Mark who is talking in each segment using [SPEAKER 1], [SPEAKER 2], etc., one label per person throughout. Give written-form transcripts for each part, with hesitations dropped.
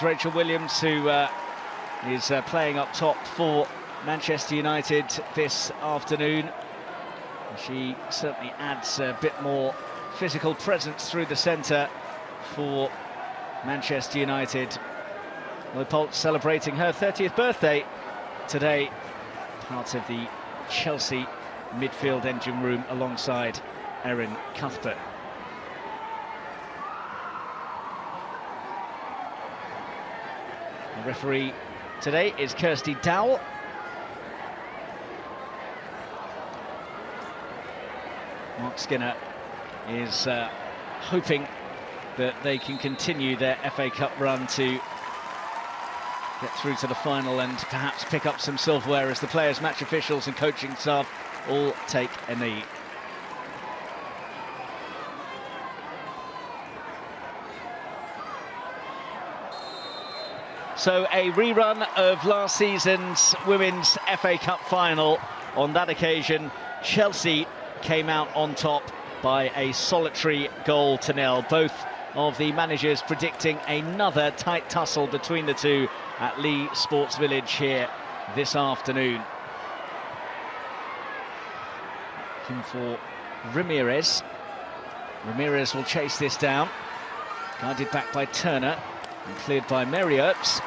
[SPEAKER 1] is Rachel Williams, who is playing up top for Manchester United this afternoon. She certainly adds a bit more physical presence through the centre for Manchester United. Leopold celebrating her 30th birthday today, part of the Chelsea midfield engine room alongside Erin Cuthbert. The referee today is Kirsty Dowell. Mark Skinner is hoping that they can continue their FA Cup run to get through to the final and perhaps pick up some silverware as the players, match officials and coaching staff all take a knee. So a rerun of last season's Women's FA Cup final. On that occasion, Chelsea came out on top by a solitary goal to nil. Both of the managers predicting another tight tussle between the two at Lee Sports Village here this afternoon. Looking for Ramirez. Ramirez will chase this down. Guided back by Turner and cleared by Mary Earps.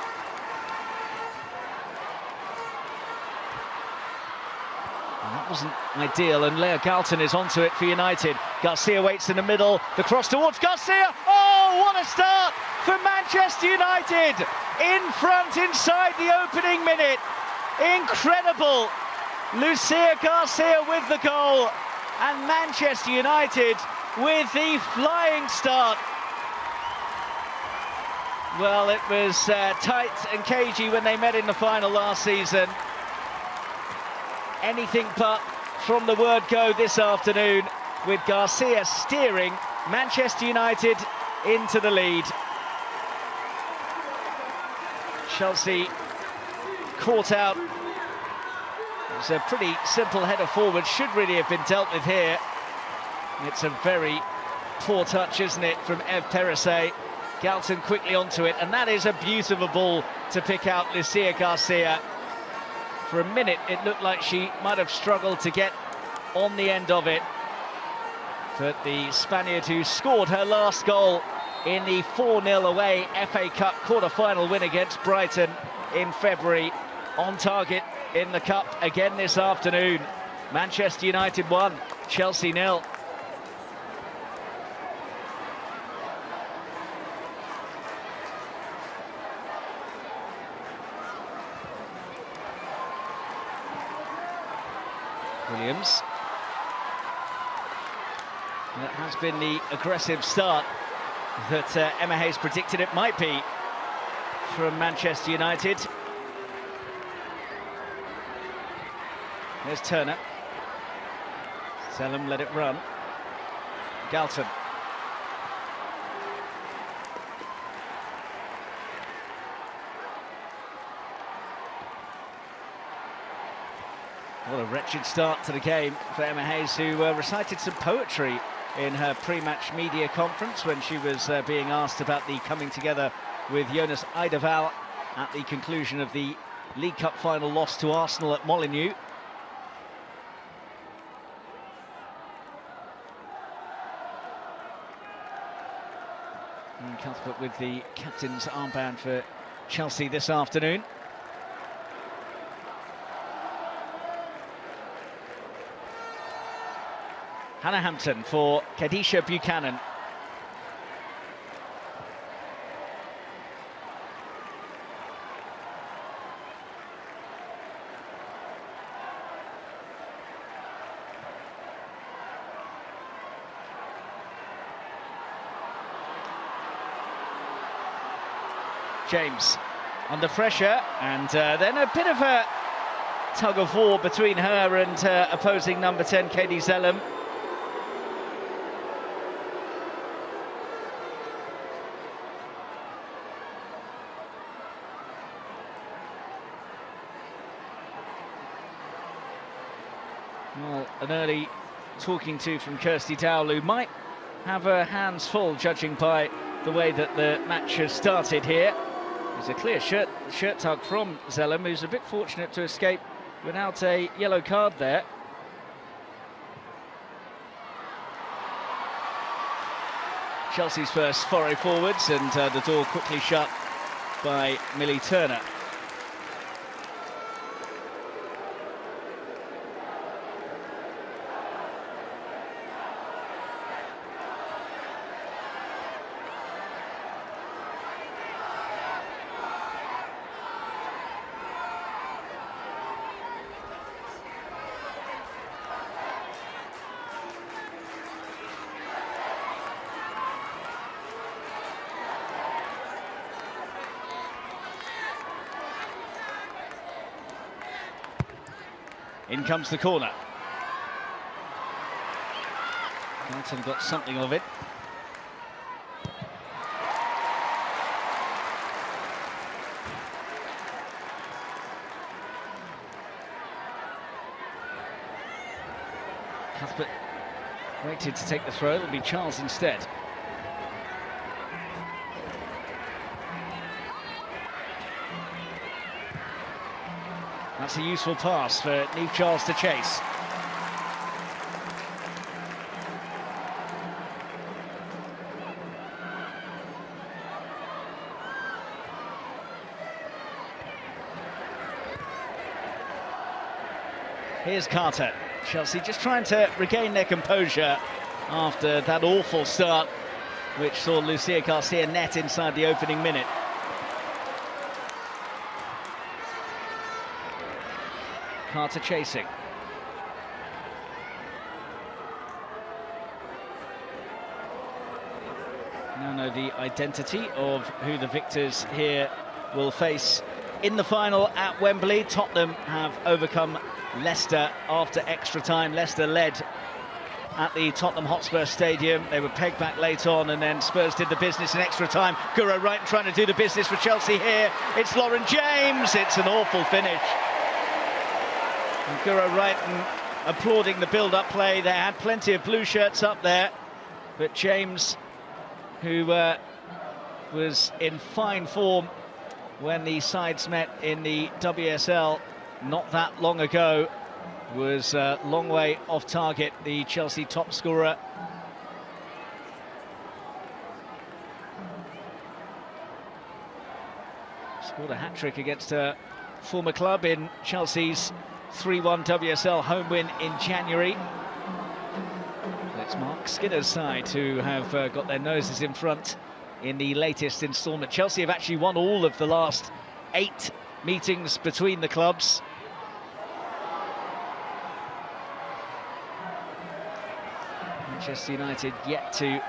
[SPEAKER 1] That wasn't ideal, and Leah Galton is onto it for United. Garcia waits in the middle, the cross towards Garcia. Oh, what a start for Manchester United! In front inside the opening minute. Incredible! Lucia Garcia with the goal, and Manchester United with the flying start. Well, it was tight and cagey when they met in the final last season. Anything but from the word go this afternoon, with Garcia steering Manchester United into the lead. Chelsea caught out. It was a pretty simple header forward, should really have been dealt with here. It's a very poor touch, isn't it, from Eve Perisset. Galton quickly onto it, and that is a beautiful ball to pick out Lucia Garcia. For a minute, it looked like she might have struggled to get on the end of it. But the Spaniard who scored her last goal in the 4-0 away FA Cup quarter-final win against Brighton in February, on target in the Cup again this afternoon. Manchester United 1, Chelsea 0. Williams. That has been the aggressive start that Emma Hayes predicted it might be from Manchester United. There's Turner. Selim let it run. Galton. What a wretched start to the game for Emma Hayes, who recited some poetry in her pre-match media conference when she was being asked about the coming together with Jonas Eidevall at the conclusion of the League Cup final loss to Arsenal at Molineux. And Cuthbert with the captain's armband for Chelsea this afternoon. Hannah Hampton for Kadisha Buchanan. James under pressure, and then a bit of a tug of war between her and opposing number 10, Katie Zellum. Well, an early talking to from Kirsty Dowell, who might have her hands full, judging by the way that the match has started here. There's a clear shirt tug from Zellum, who's a bit fortunate to escape without a yellow card there. Chelsea's first foray forwards, and the door quickly shut by Millie Turner. In comes the corner. Galton got something of it. Cuthbert waited to take the throw. It'll be Charles instead. That's a useful pass for Niamh Charles to chase. Here's Carter. Chelsea just trying to regain their composure after that awful start, which saw Lucia Garcia net inside the opening minute. Carter chasing. Now know the identity of who the victors here will face in the final at Wembley. Tottenham have overcome Leicester after extra time. Leicester led at the Tottenham Hotspur Stadium. They were pegged back late on, and then Spurs did the business in extra time. Guro Wright trying to do the business for Chelsea here. It's Lauren James. It's an awful finish. And Guro Wright applauding the build-up play. They had plenty of blue shirts up there, but James, who was in fine form when the sides met in the WSL not that long ago, was a long way off target, the Chelsea top scorer. Scored a hat-trick against her former club in Chelsea's 3-1 WSL home win in January. It's Mark Skinner's side who have got their noses in front in the latest instalment. Chelsea have actually won all of the last 8 meetings between the clubs. Manchester United yet to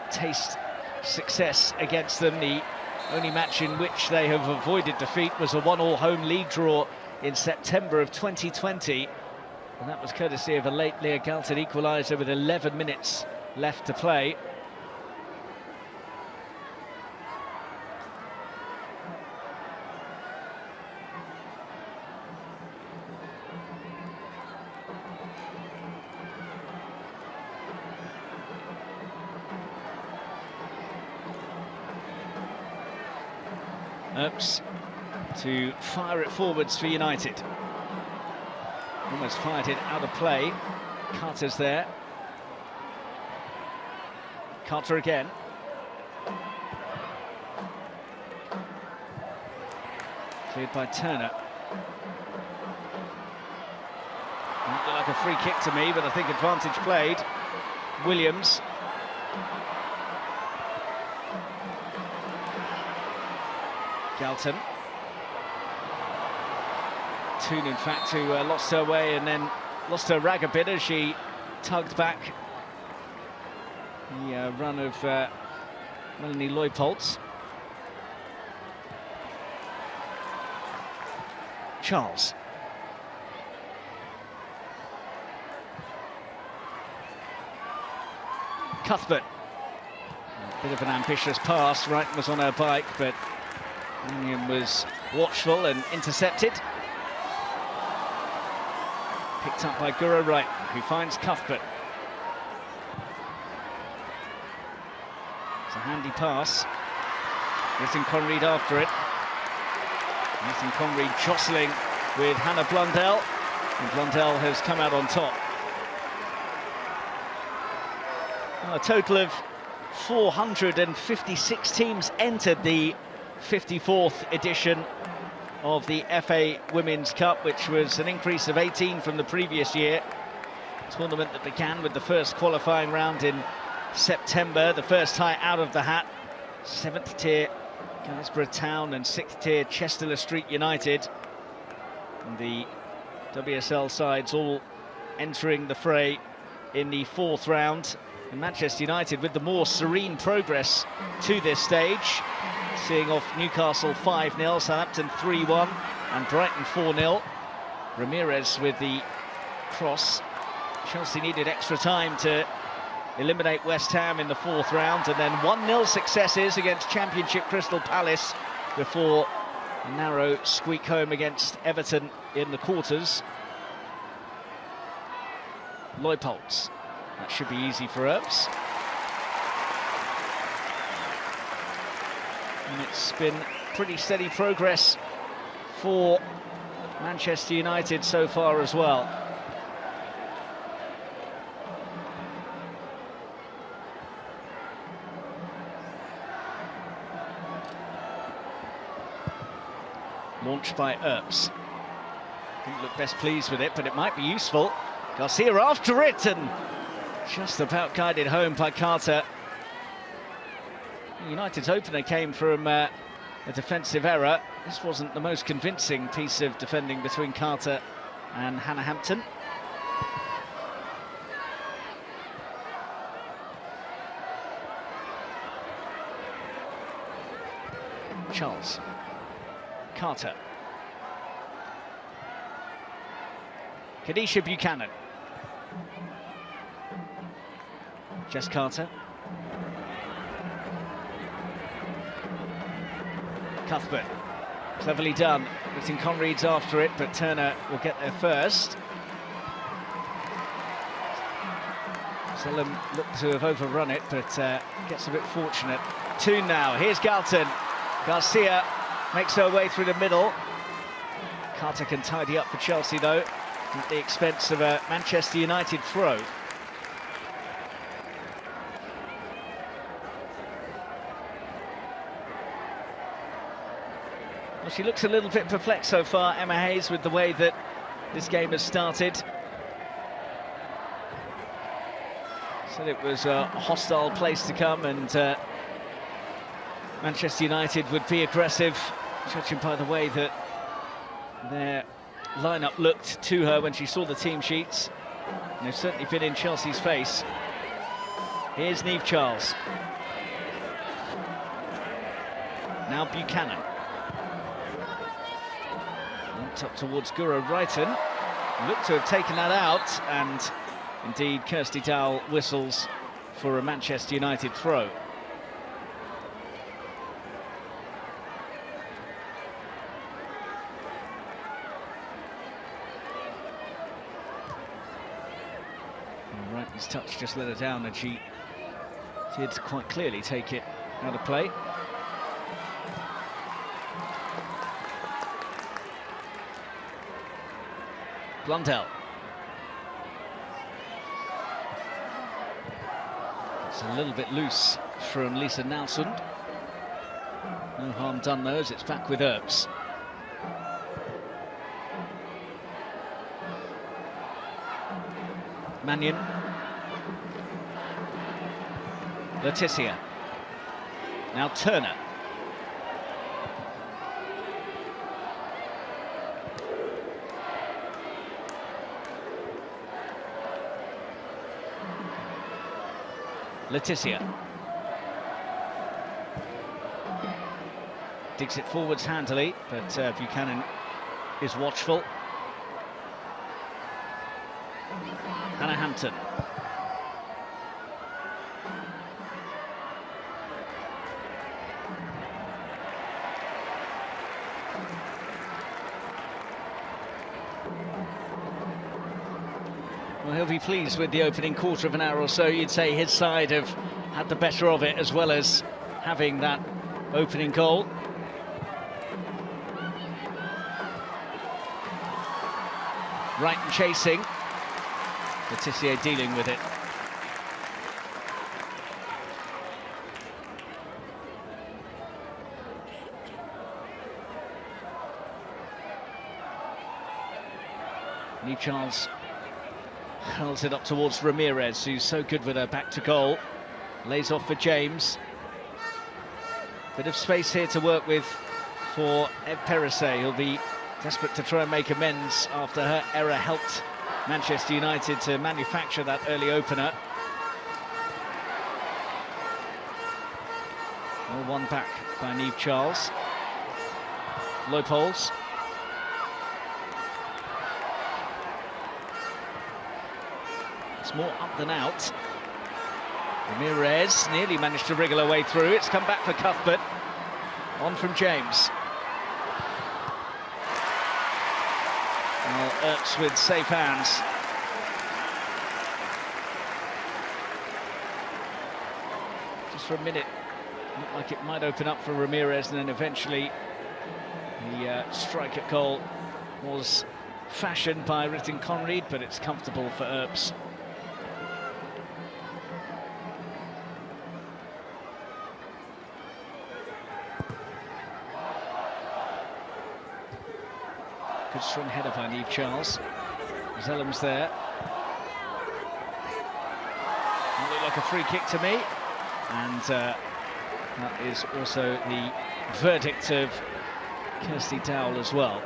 [SPEAKER 1] taste success against them. The only match in which they have avoided defeat was a 1-1 home league draw in September of 2020, and that was courtesy of a late Leah Galton equaliser with 11 minutes left to play. Earps to fire it forwards for United. Almost fired it out of play. Carter's there. Carter again. Cleared by Turner. Looked like a free kick to me, but I think advantage played. Williams. Galton. Toon, in fact, who lost her way and then lost her rag a bit as she tugged back the run of Melanie Leupolz. Charles. Cuthbert. A bit of an ambitious pass. Wright was on her bike, but Union was watchful and intercepted. Picked up by Guro Wright, who finds Cuthbert. It's a handy pass. Getting Conread after it. Nathan Conry jostling with Hannah Blundell, and Blundell has come out on top. A total of 456 teams entered the 54th edition of the FA Women's Cup, which was an increase of 18 from the previous year. A tournament that began with the first qualifying round in September, the first tie out of the hat. 7th tier Guisborough Town and 6th tier Chester Street United. And the WSL sides all entering the fray in the 4th round. And Manchester United with the more serene progress to this stage, seeing off Newcastle 5-0, Southampton 3-1 and Brighton 4-0. Ramirez with the cross. Chelsea needed extra time to eliminate West Ham in the 4th round, and then 1-0 successes against Championship Crystal Palace before a narrow squeak home against Everton in the quarters. Leupolz. That should be easy for Earps. And it's been pretty steady progress for Manchester United so far as well. Launched by Earps. Didn't look best pleased with it, but it might be useful. Garcia after it, and just about guided home by Carter. United's opener came from a defensive error. This wasn't the most convincing piece of defending between Carter and Hannah Hampton. Charles. Carter. Kadisha Buchanan. Jess Carter. Cuthbert. Cleverly done. Getting Conread's after it, but Turner will get there first. Selim looked to have overrun it, but gets a bit fortunate. 2 now. Here's Galton. Garcia makes her way through the middle. Carter can tidy up for Chelsea, though, at the expense of a Manchester United throw. Well, she looks a little bit perplexed so far, Emma Hayes, with the way that this game has started. Said it was a hostile place to come, and Manchester United would be aggressive, judging by the way that their lineup looked to her when she saw the team sheets. And they've certainly been in Chelsea's face. Here's Niamh Charles. Now Buchanan. Linked up towards Guro Wrighton. Looked to have taken that out, and indeed Kirsty Dowell whistles for a Manchester United throw. Wrighton's touch just let her down, and she did quite clearly take it out of play. Blundell. It's a little bit loose from Lisa Nalsund. No harm done though, as it's back with Earps. Mannion. Letitia. Now Turner. Letitia. Digs it forwards handily, but Buchanan is watchful. Hannah Hampton. Well, he'll be pleased with the opening quarter of an hour or so. You'd say his side have had the better of it, as well as having that opening goal. right and chasing. Letitia dealing with it. Neve Charles hurls it up towards Ramirez, who's so good with her back to goal. Lays off for James. Bit of space here to work with for Ed Perisset. He'll be desperate to try and make amends after her error helped Manchester United to manufacture that early opener. 0-1 back by Neve Charles. Low poles. It's more up than out. Ramirez nearly managed to wriggle her way through. It's come back for Cuthbert. On from James. Well, Earps with safe hands. Just for a minute, looked like it might open up for Ramirez, and then eventually the strike at goal was fashioned by Ritten Conried, but it's comfortable for Earps. Good strong header by Neve Charles. Zellam's there. It looked like a free kick to me. And that is also the verdict of Kirsty Dowell as well.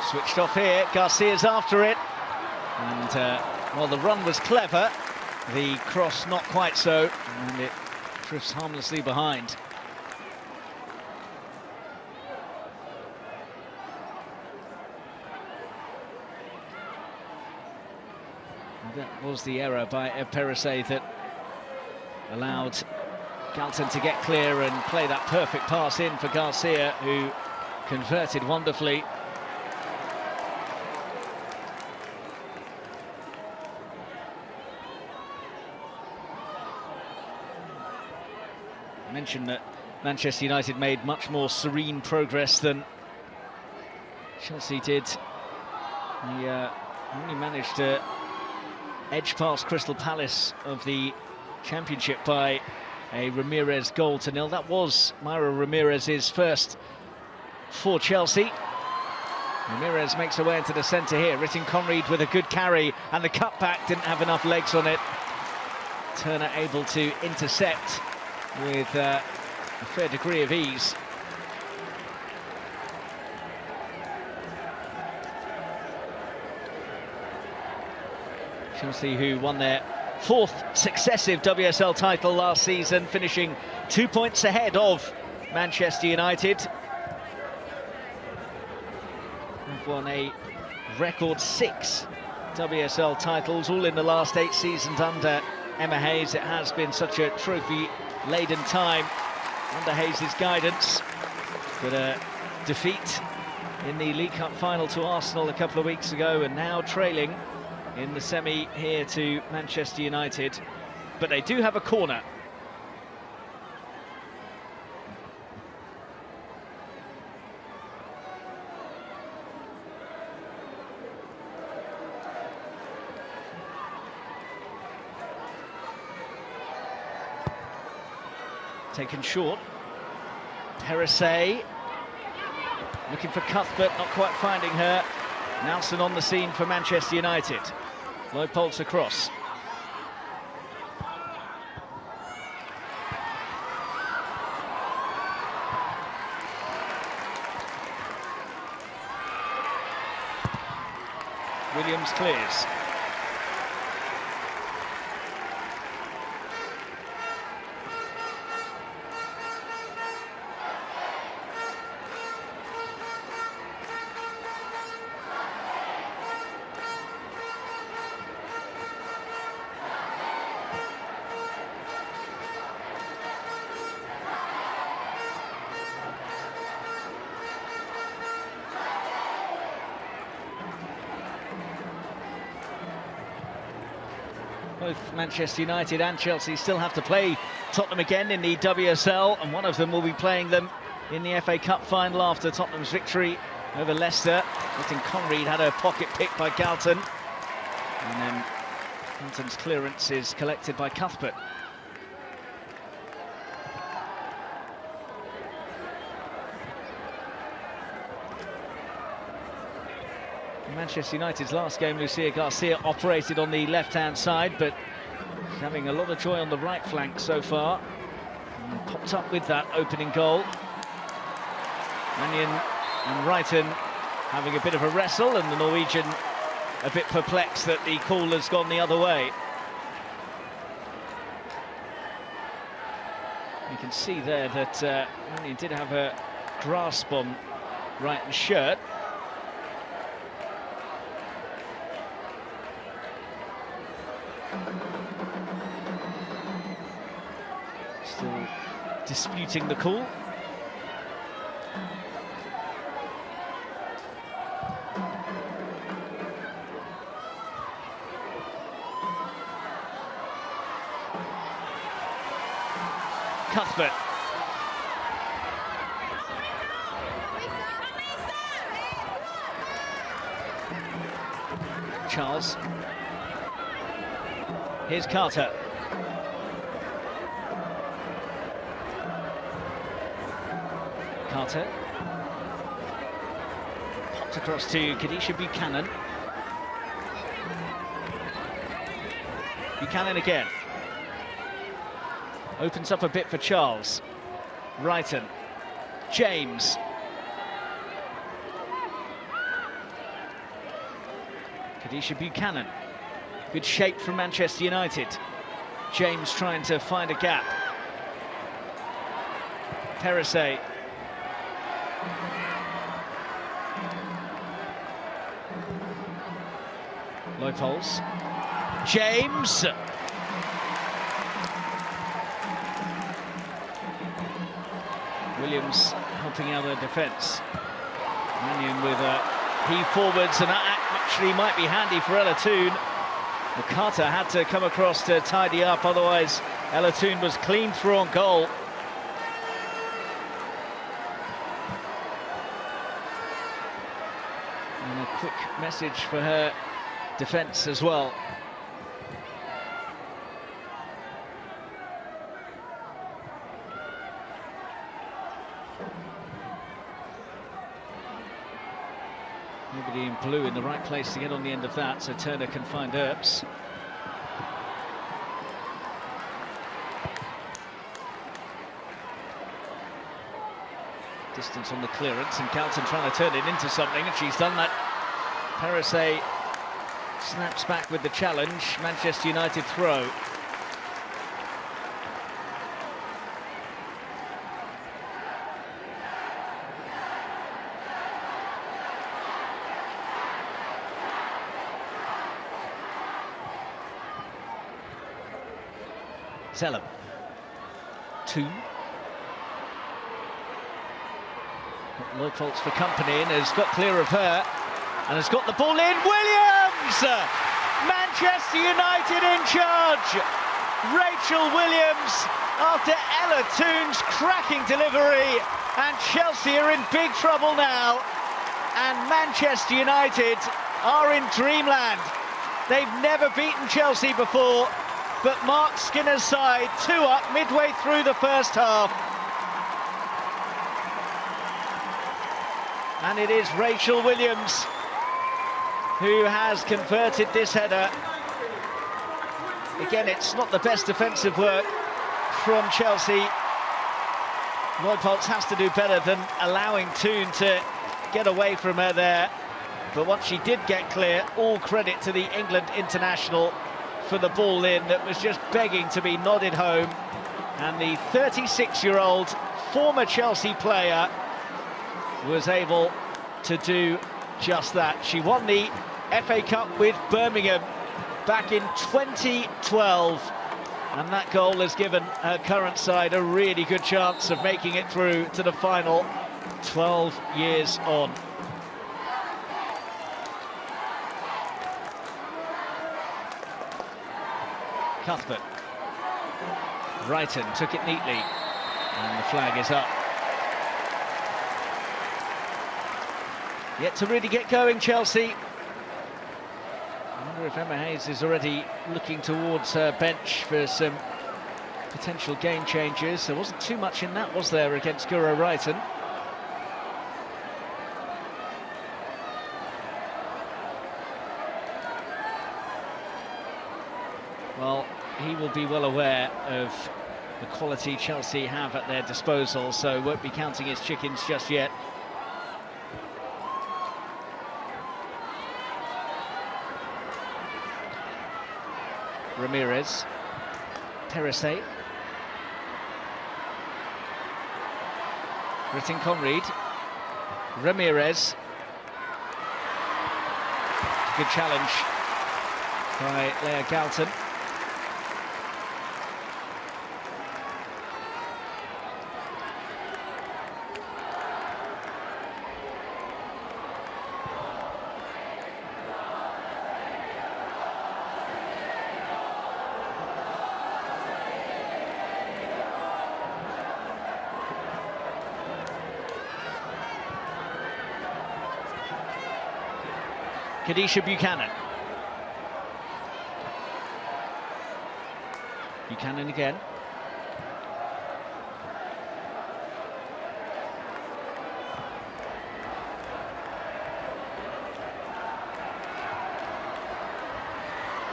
[SPEAKER 1] Switched off here, Garcia's after it, and well, the run was clever, the cross not quite so, and it drifts harmlessly behind. And that was the error by Ed Perisset that allowed Galton to get clear and play that perfect pass in for Garcia, who converted wonderfully. I mentioned that Manchester United made much more serene progress than Chelsea did. He only managed to edge past Crystal Palace of the Championship by a Ramirez goal to nil. That was Myra Ramirez's first for Chelsea. Ramirez makes her way into the centre here. Ritten Conried with a good carry, and the cutback didn't have enough legs on it. Turner able to intercept with a fair degree of ease. Chelsea, who won their fourth successive WSL title last season, finishing 2 points ahead of Manchester United. They've won a record 6 WSL titles, all in the last 8 seasons under Emma Hayes. It has been such a trophy-laden time under Hayes' guidance, but a defeat in the League Cup final to Arsenal a couple of weeks ago, and now trailing in the semi here to Manchester United. But they do have a corner. Taken short. Perisset looking for Cuthbert, not quite finding her. Nelson on the scene for Manchester United. Low pulse across. Williams clears. Both Manchester United and Chelsea still have to play Tottenham again in the WSL, and one of them will be playing them in the FA Cup final after Tottenham's victory over Leicester. Martin Conread had a pocket pick by Galton, and then Galton's clearance is collected by Cuthbert. In Manchester United's last game, Lucia Garcia operated on the left-hand side, but she's having a lot of joy on the right flank so far. And popped up with that opening goal. Mannion and Wrighton having a bit of a wrestle, and the Norwegian a bit perplexed that the call has gone the other way. You can see there that Mannion did have a grasp on Wrighton's shirt. Still disputing the call. Cuthbert. Charles. Here's Carter. Carter. Popped across to Kadisha Buchanan. Buchanan again. Opens up a bit for Charles. Wrighton. James. Kadisha Buchanan. Good shape from Manchester United. James trying to find a gap. Perisset. Low pulse. James. Williams helping out the defence. Mannion with a heave forwards, and that actually might be handy for Ella Toone. Carter had to come across to tidy up, otherwise Ella Toone was clean through on goal. And a quick message for her defence as well. Nobody in blue in the right place to get on the end of that, so Turner can find Earps. Distance on the clearance, and Galton trying to turn it into something, and she's done that. Perisset snaps back with the challenge. Manchester United throw. Zellum. Toone. Low faults for company, and has got clear of her and has got the ball in. Williams! Manchester United in charge. Rachel Williams after Ella Toone's cracking delivery, and Chelsea are in big trouble now, and Manchester United are in dreamland. They've never beaten Chelsea before, but Mark Skinner's side 2 up midway through the first half. And it is Rachel Williams who has converted this header. Again, it's not the best defensive work from Chelsea. Leupolz has to do better than allowing Toone to get away from her there. But once she did get clear, all credit to the England international for the ball in that was just begging to be nodded home. And the 36-year-old former Chelsea player was able to do just that. She won the FA Cup with Birmingham back in 2012, and that goal has given her current side a really good chance of making it through to the final 12 years on. Cuthbert. Brighton took it neatly, and the flag is up. Yet to really get going, Chelsea. I wonder if Emma Hayes is already looking towards her bench for some potential game changes. There wasn't too much in that, was there, against Guro Reiten? Well, he will be well aware of the quality Chelsea have at their disposal, so won't be counting his chickens just yet. Ramirez, Perisset, Britton Conread, Ramirez. Good challenge by Leah Galton. Kadisha Buchanan. Buchanan again.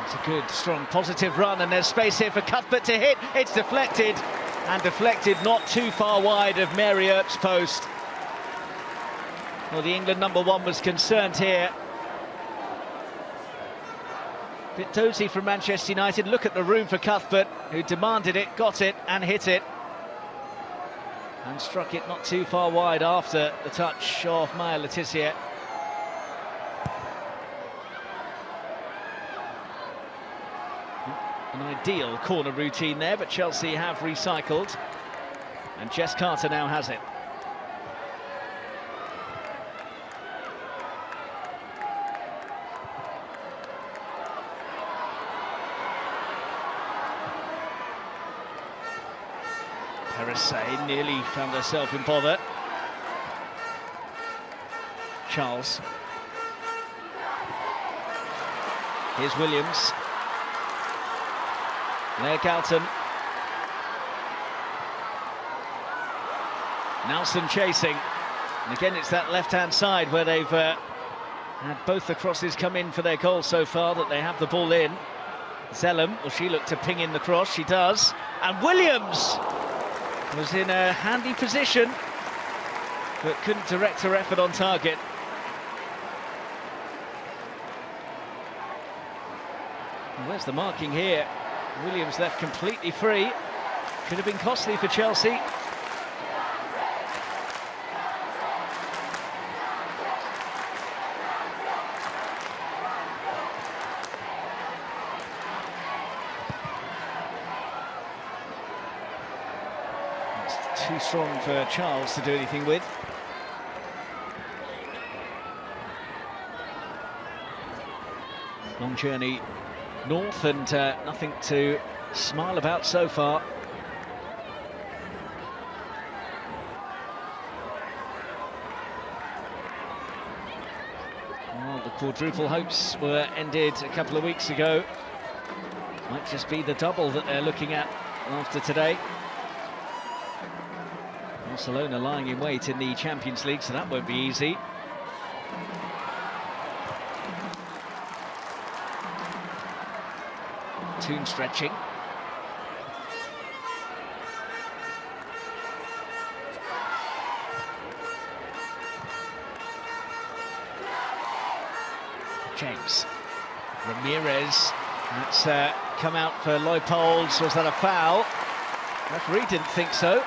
[SPEAKER 1] It's a good, strong, positive run, and there's space here for Cuthbert to hit. It's deflected, and deflected not too far wide of Mary Earps' post. Well, the England #1 was concerned here. Bit dozy from Manchester United. Look at the room for Cuthbert, who demanded it, got it, and hit it. And struck it not too far wide after the touch of Maya Letitia. An ideal corner routine there, but Chelsea have recycled. And Jess Carter now has it. Perisset nearly found herself in bother. Charles. Here's Williams. Leah Galton. Nelson chasing. And again, it's that left-hand side where they've had both the crosses come in for their goal so far, that they have the ball in. Zellum, will she look to ping in the cross? She does. And Williams was in a handy position, but couldn't direct her effort on target. And where's the marking here? Williams left completely free. Could have been costly for Chelsea. Too strong for Charles to do anything with. Long journey north, and nothing to smile about so far. Well, the quadruple hopes were ended a couple of weeks ago. Might just be the double that they're looking at after today. Barcelona lying in wait in the Champions League, so that won't be easy. Toon stretching. James. Ramirez. That's come out for Leupolds. Was that a foul? Referee didn't think so.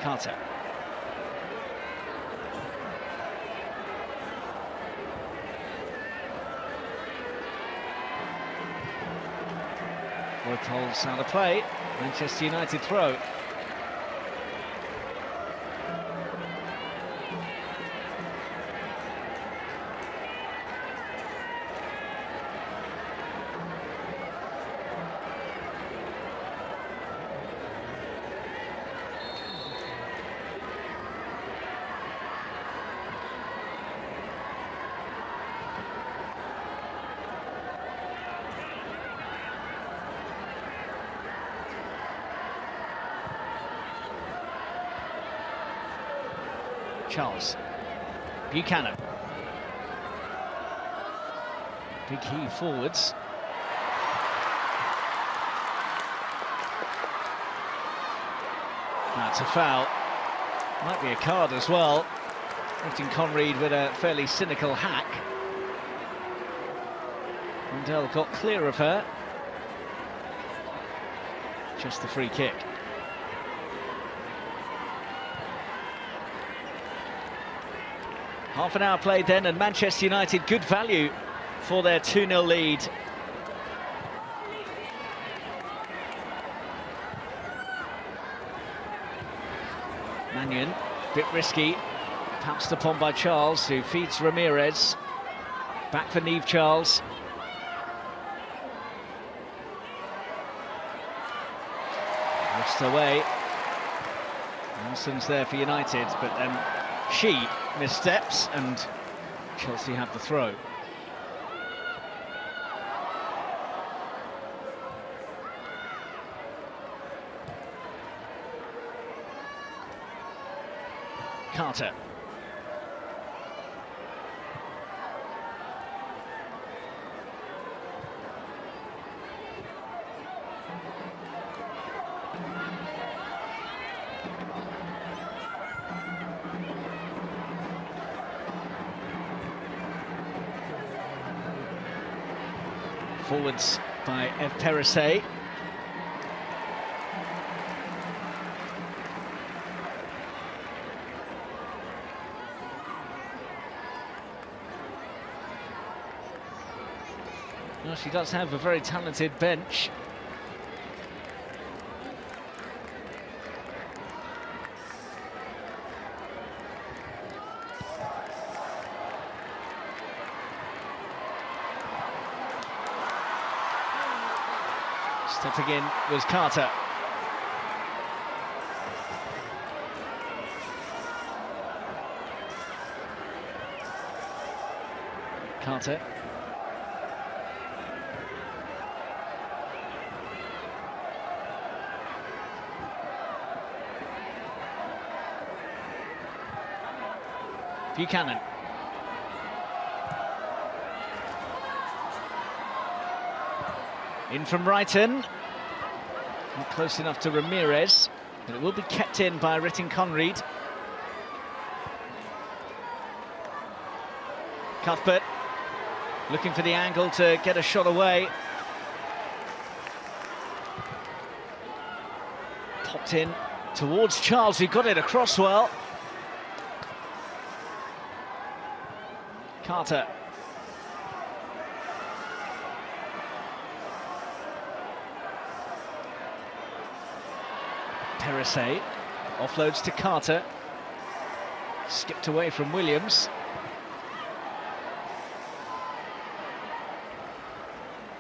[SPEAKER 1] Carter. Leopold's out of play. Manchester United throw. Charles. Buchanan. Big heave forwards. That's a foul. Might be a card as well. Martin Conried with a fairly cynical hack. Rundell got clear of her. Just the free kick. Half an hour played then, and Manchester United good value for their 2-0 lead. Mannion, bit risky, pounced upon by Charles, who feeds Ramirez. Back for Niamh Charles. Lost away. Nelson's there for United, but then she missteps and Chelsea have the throw. Carter. Forwards by Ev Perisset. Well, she does have a very talented bench. Stepping in was Carter. Carter. Buchanan. In from Brighton. Not close enough to Ramirez, but it will be kept in by Martin Conried. Cuthbert looking for the angle to get a shot away. Popped in towards Charles, who got it across well. Carter. Perisset offloads to Carter. Skipped away from Williams.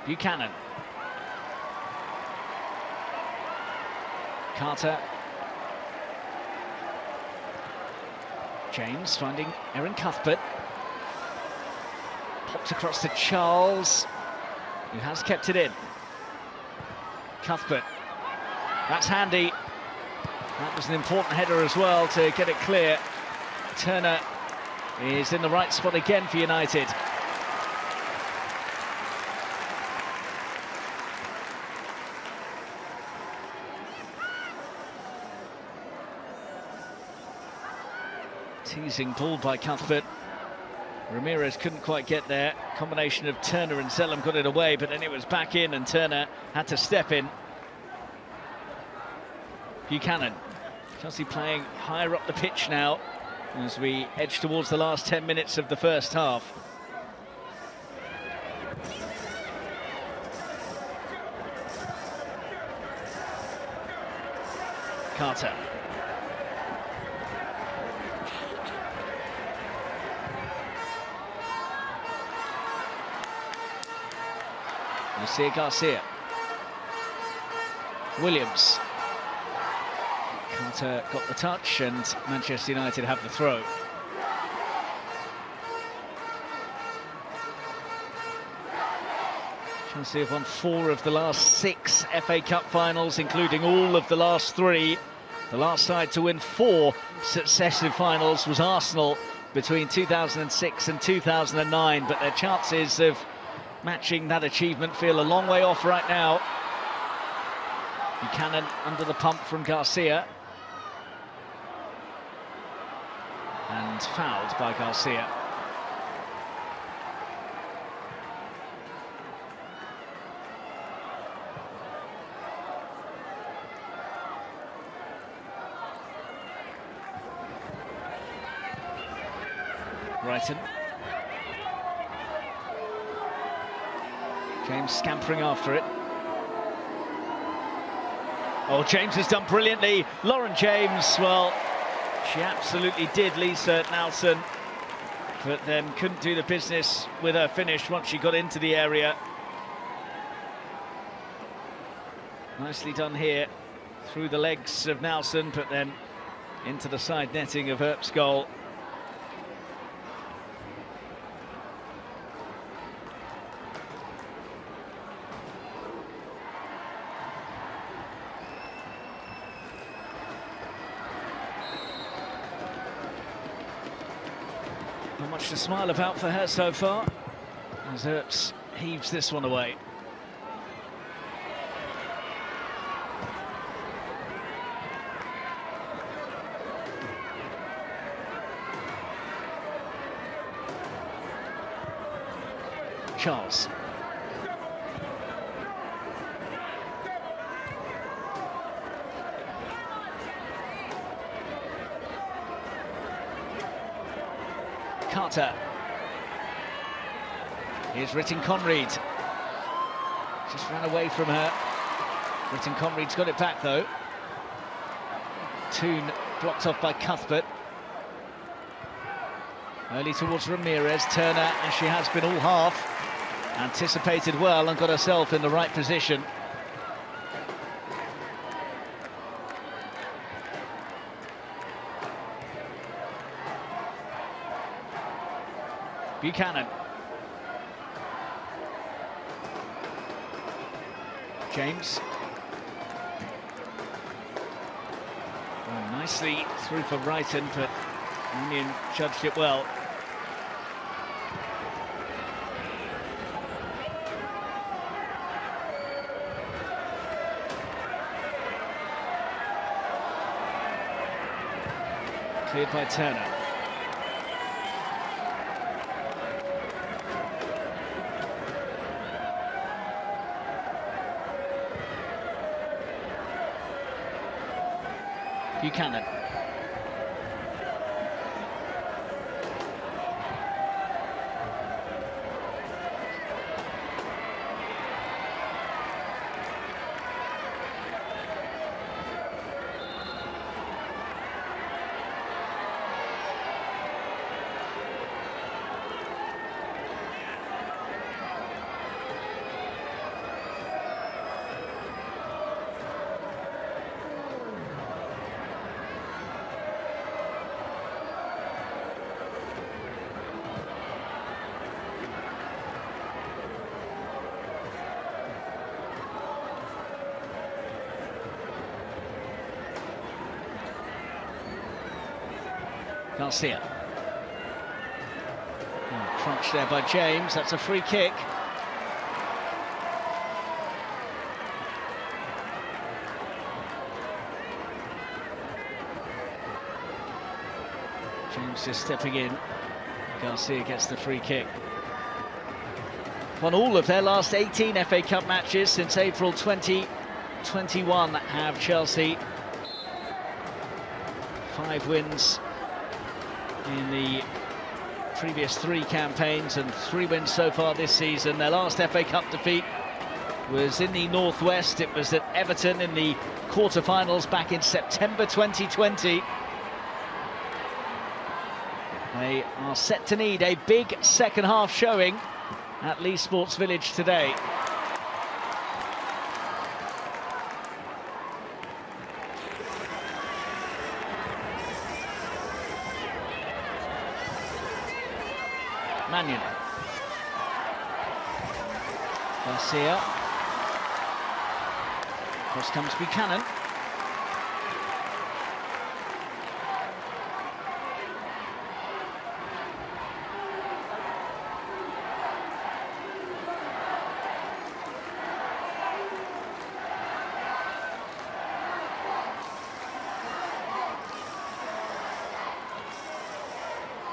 [SPEAKER 1] Buchanan. Carter. James finding Erin Cuthbert. Popped across to Charles, who has kept it in. Cuthbert. That's handy. That was an important header as well to get it clear. Turner is in the right spot again for United. Teasing ball by Cuthbert. Ramirez couldn't quite get there. Combination of Turner and Zelem got it away, but then it was back in and Turner had to step in. Buchanan. Chelsea playing higher up the pitch now as we edge towards the last 10 minutes of the first half. Carter. Garcia. Williams. Carter got the touch and Manchester United have the throw. Chelsea have won 4 of the last 6 FA Cup finals, including all of the last 3. The last side to win 4 successive finals was Arsenal between 2006 and 2009, but their chances of matching that achievement feel a long way off right now. Buchanan under the pump from Garcia. And fouled by Garcia. Brighton. James scampering after it. Oh, James has done brilliantly. Lauren James, well, she absolutely did Lisa Nelson, but then couldn't do the business with her finish once she got into the area. Nicely done here through the legs of Nelson, but then into the side netting of Earps' goal. Not much to smile about for her so far, as Earps heaves this one away. Charles. Carter. Here's Ritten Conried. Just ran away from her. Ritten Conried's got it back though. Toon blocked off by Cuthbert. Early towards Ramirez. Turner, as she has been all half, anticipated well and got herself in the right position. Buchanan. James. Oh, nicely through for Brighton, but Union judged it well. Cleared by Turner. Buchanan. Garcia. Oh, crunched there by James. That's a free kick. James just stepping in. Garcia gets the free kick. Won all of their last 18 FA Cup matches since April 2021 have Chelsea. 5 wins in the previous 3 campaigns and 3 wins so far this season. Their last FA Cup defeat was in the Northwest. It was at Everton in the quarter-finals back in September 2020. They are set to need a big second-half showing at Leigh Sports Village today. Mannion. Garcia. Cross comes Buchanan.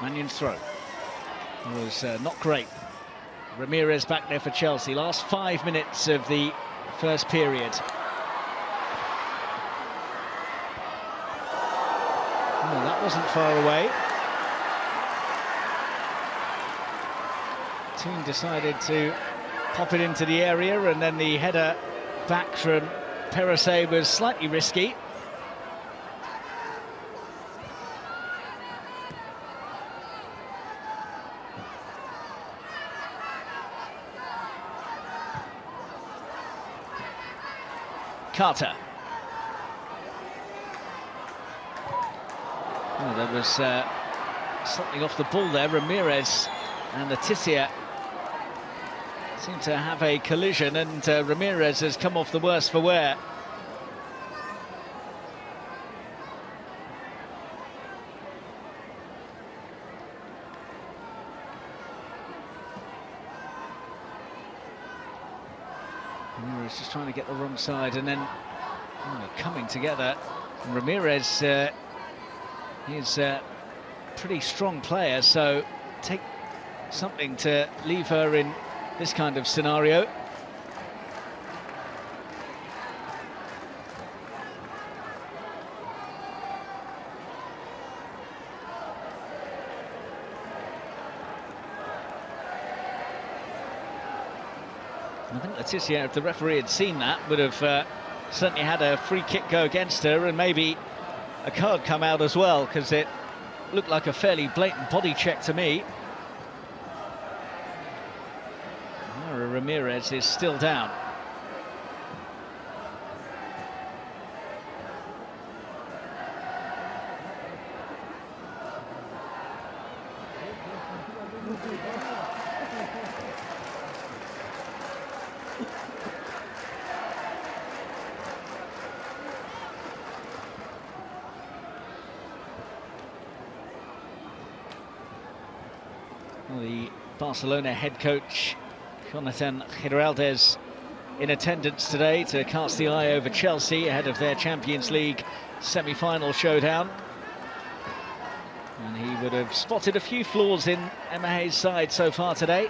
[SPEAKER 1] Mannion's throw was not great. Ramirez back there for Chelsea. Last 5 minutes of the first period. Oh, that wasn't far away. Team decided to pop it into the area, and then the header back from Perese was slightly risky. Carter. Oh, there was something off the ball there. Ramirez and Letizia seem to have a collision, and Ramirez has come off the worse for wear. Ramirez just trying to get the wrong side, and then coming together. And Ramirez, he's a pretty strong player, so take something to leave her in this kind of scenario. I think Letizia, if the referee had seen that, would have certainly had a free kick go against her, and maybe a card come out as well, because it looked like a fairly blatant body check to me. Ramirez is still down. The Barcelona head coach Jonathan Giraldez in attendance today to cast the eye over Chelsea ahead of their Champions League semi-final showdown. And he would have spotted a few flaws in Emma Hayes' side so far today.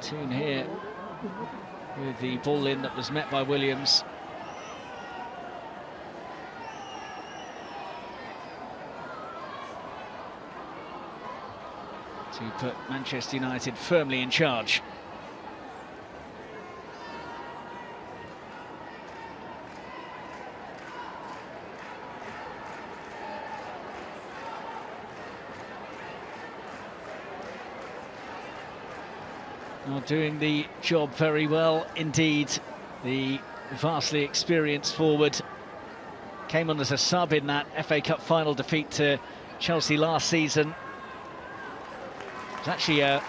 [SPEAKER 1] Toon here with the ball in that was met by Williams. To put Manchester United firmly in charge. Are doing the job very well indeed. The vastly experienced forward came on as a sub in that FA Cup final defeat to Chelsea last season. Was actually a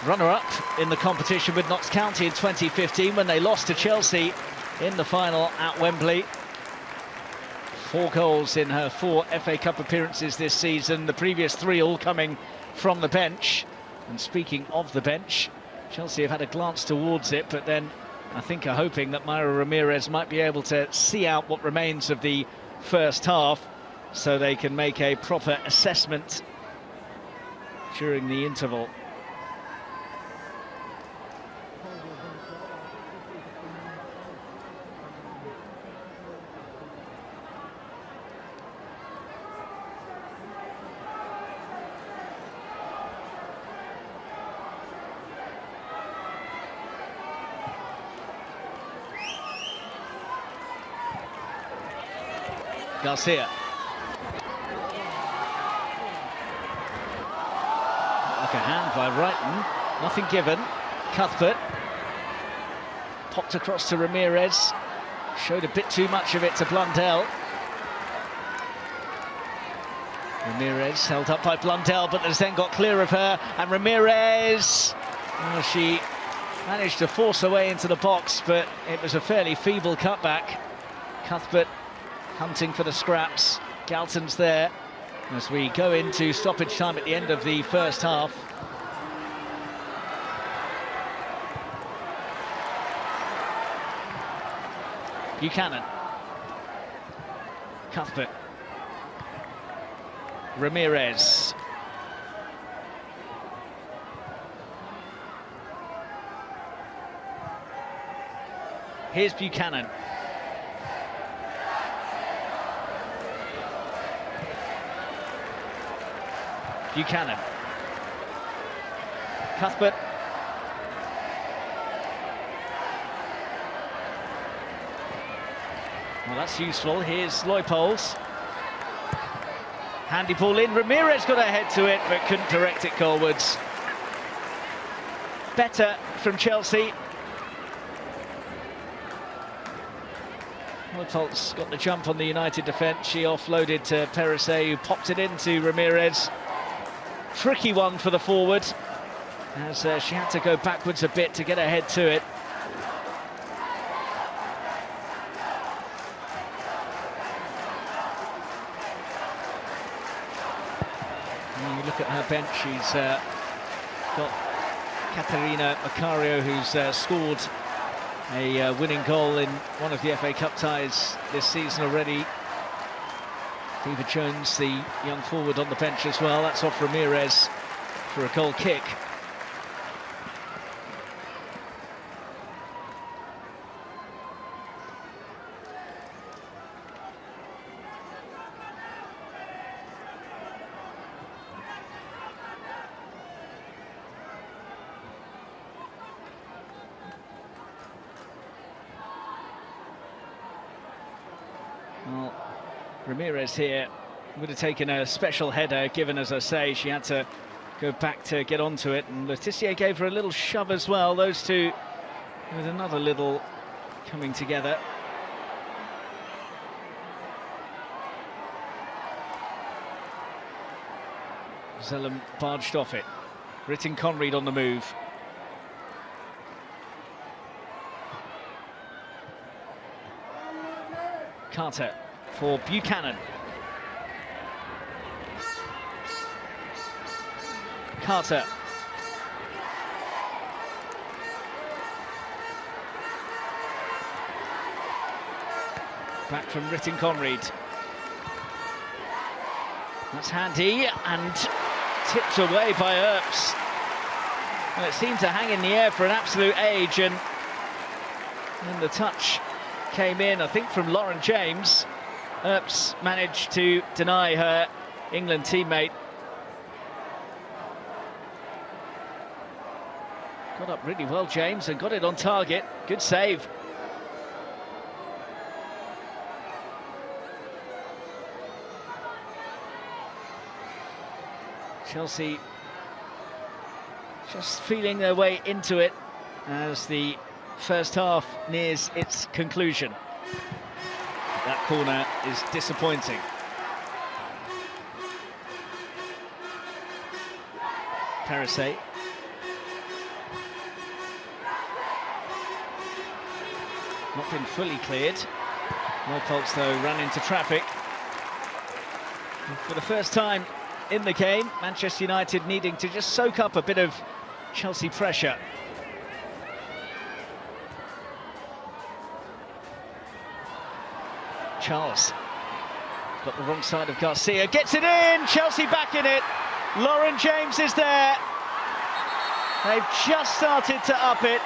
[SPEAKER 1] runner-up in the competition with Notts County in 2015 when they lost to Chelsea in the final at Wembley. 4 goals in her 4 FA Cup appearances this season, the previous 3 all coming from the bench. And speaking of the bench, Chelsea have had a glance towards it, but then I think are hoping that Mayra Ramirez might be able to see out what remains of the first half so they can make a proper assessment during the interval. Garcia. Like a hand by Wrighton, nothing given. Cuthbert popped across to Ramirez, showed a bit too much of it to Blundell. Ramirez held up by Blundell, but has then got clear of her, and Ramirez, well, she managed to force her way into the box, but it was a fairly feeble cutback. Cuthbert hunting for the scraps. Galton's there as we go into stoppage time at the end of the first half. Buchanan. Cuthbert. Ramirez. Here's Buchanan. Buchanan. Cuthbert. Well, that's useful. Here's Leupolz. Handy ball in. Ramirez got a head to it, but couldn't direct it goalwards. Better from Chelsea. Leupolz got the jump on the United defence. She offloaded to Perisset, who popped it into Ramirez. Tricky one for the forward, as she had to go backwards a bit to get her head to it. And you look at her bench, she's got Caterina Macario, who's scored a winning goal in one of the FA Cup ties this season already. David Jones, the young forward, on the bench as well. That's off Ramirez for a goal kick. Well, Ramirez here would have taken a special header, given, as I say, she had to go back to get onto it, and Letitia gave her a little shove as well. Those two with another little coming together. Zellum barged off it. Britton Conread on the move. Carter for Buchanan. Carter. Back from Britton Conread. That's handy, and tipped away by Earps. Well, it seemed to hang in the air for an absolute age, and then the touch came in, I think, from Lauren James. Earps managed to deny her England teammate. Got up really well, James, and got it on target. Good save. Chelsea just feeling their way into it as the first half nears its conclusion. That corner is disappointing. Perisset. Not been fully cleared. Leupolz, though, ran into traffic. And for the first time in the game, Manchester United needing to just soak up a bit of Chelsea pressure. Charles got the wrong side of Garcia, gets it in, Chelsea back in it. Lauren James is there. They've just started to up it,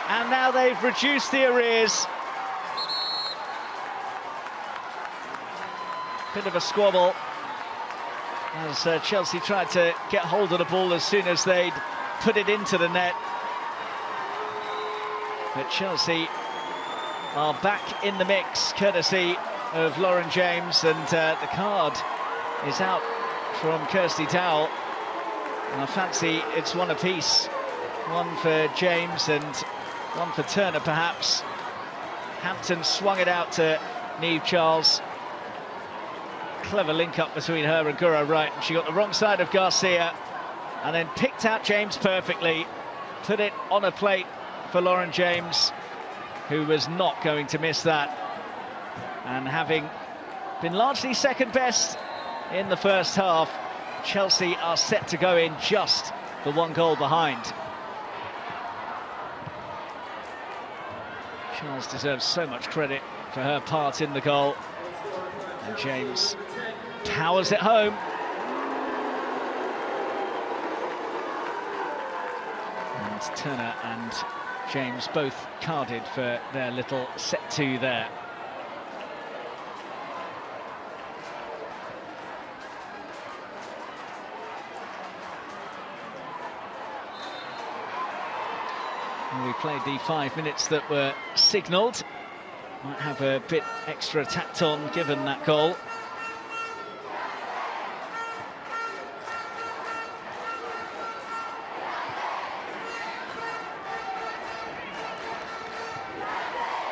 [SPEAKER 1] and now they've reduced the arrears. Bit of a squabble as Chelsea tried to get hold of the ball as soon as they'd put it into the net. But Chelsea are back in the mix, courtesy of Lauren James, and the card is out from Kirsty Dowell. And I fancy it's one apiece. One for James and one for Turner, perhaps. Hampton swung it out to Niamh Charles. Clever link-up between her and Guro Wright, and she got the wrong side of Garcia and then picked out James perfectly, put it on a plate for Lauren James, who was not going to miss that. And having been largely second best in the first half, Chelsea are set to go in just the 1 goal behind. Charles deserves so much credit for her part in the goal. And James powers it home. And Turner and James both carded for their little set-to there. We played the 5 minutes that were signalled. Might have a bit extra tacked on given that goal.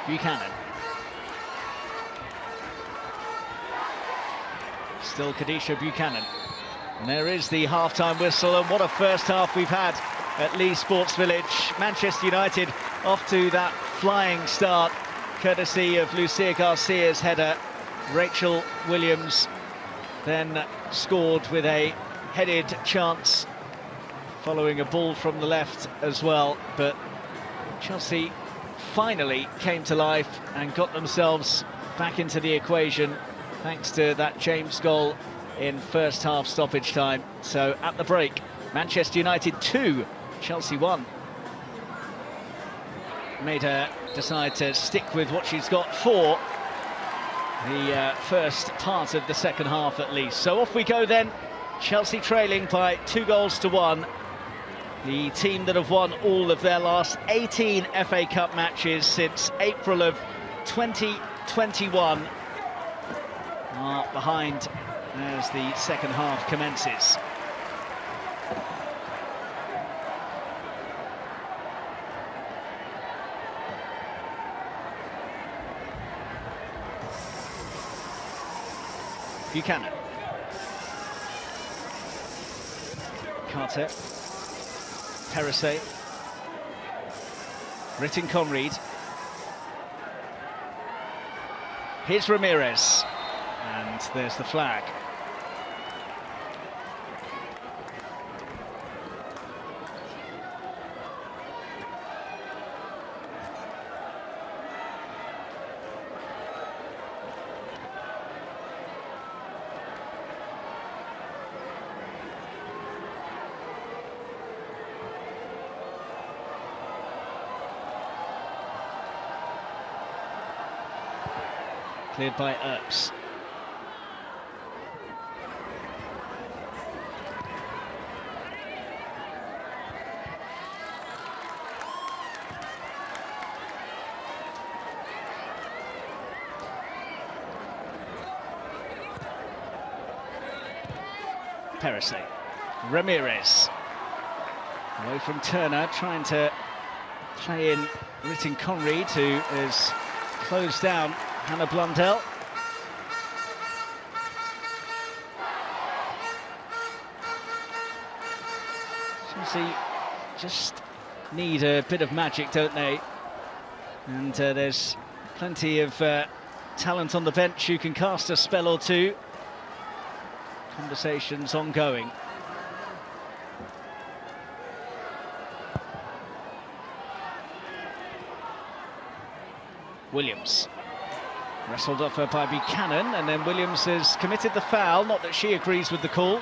[SPEAKER 1] Buchanan. Still Kadisha Buchanan. And there is the half-time whistle, and what a first half we've had at Leigh Sports Village. Manchester United off to that flying start, courtesy of Lucia Garcia's header. Rachel Williams then scored with a headed chance, following a ball from the left as well. But Chelsea finally came to life and got themselves back into the equation, thanks to that James goal in first half stoppage time. So at the break, Manchester United 2, Chelsea 1. Made her decide to stick with what she's got for the first part of the second half at least. So off we go then, Chelsea trailing by 2-1. The team that have won all of their last 18 FA Cup matches since April of 2021 are behind as the second half commences. Buchanan. Carter. Perisset. Ritten Conread. Here's Ramirez. And there's the flag. Cleared by Earps. Perisset. Ramirez. Away from Turner, trying to play in Ritten Conread, who is closed down Hannah Blundell. Chelsea just need a bit of magic, don't they? And there's plenty of talent on the bench who can cast a spell or two. Conversations ongoing. Williams. Wrestled off her by Buchanan, and then Williams has committed the foul. Not that she agrees with the call.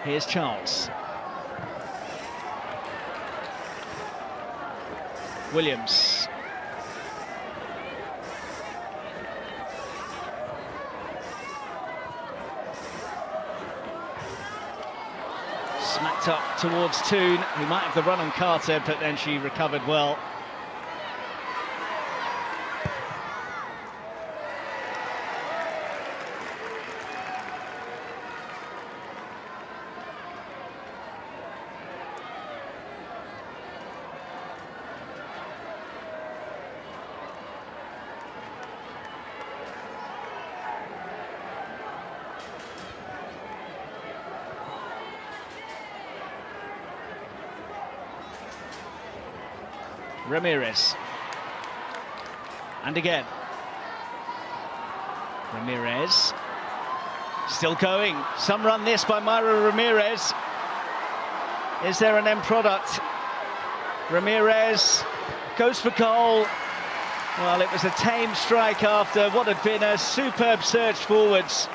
[SPEAKER 1] Here's Charles. Williams. Smacked flicked up towards Toon, who might have the run on Carter, but then she recovered well. Ramirez. And again. Ramirez. Still going. Some run this by Myra Ramirez. Is there an end product? Ramirez goes for goal. Well, it was a tame strike after what had been a superb surge forwards.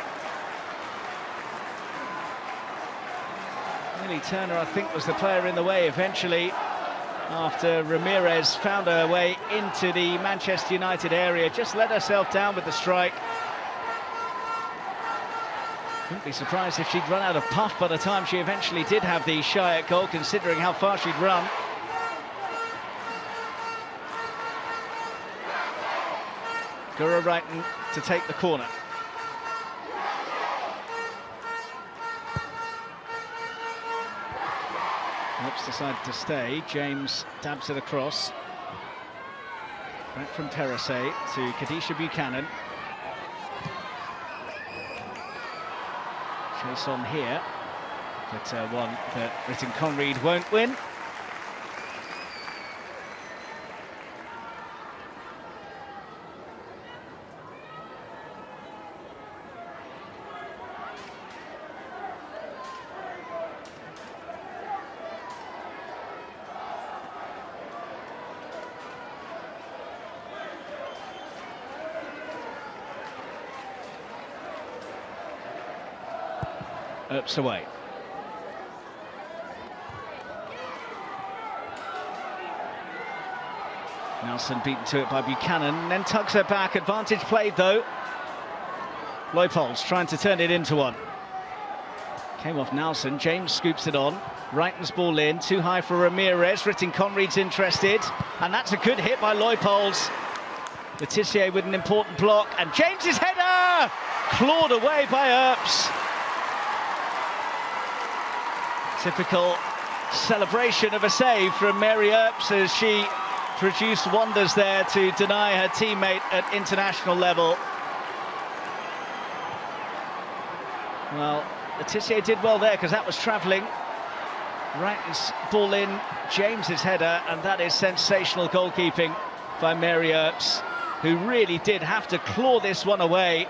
[SPEAKER 1] Lily Turner, I think, was the player in the way eventually, after Ramirez found her way into the Manchester United area, just let herself down with the strike. Wouldn't be surprised if she'd run out of puff by the time she eventually did have the shy at goal, considering how far she'd run. Gura Wrighton to take the corner. Earps decided to stay. James dabs it across. Back from Terrace to Kadisha Buchanan. Chase on here, but one that Ritten Conread won't win. Earps away. Nelson beaten to it by Buchanan, then tugs her back. Advantage played though. Leupolz trying to turn it into one. Came off Nelson. James scoops it on. Wrighton's ball in, too high for Ramirez. Ritten Conread's interested, and that's a good hit by Leupolz. Letitia with an important block, and James's header clawed away by Earps. Typical celebration of a save from Mary Earps as she produced wonders there to deny her teammate at international level. Well, Letitia did well there because that was travelling. Wrighton's ball in, James's header, and that is sensational goalkeeping by Mary Earps, who really did have to claw this one away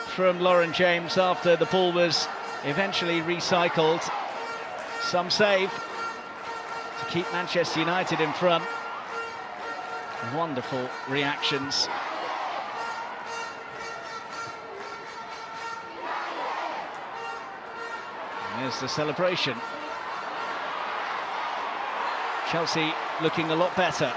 [SPEAKER 1] from Lauren James after the ball was eventually recycled. Some save to keep Manchester United in front. Wonderful reactions. And there's the celebration. Chelsea looking a lot better.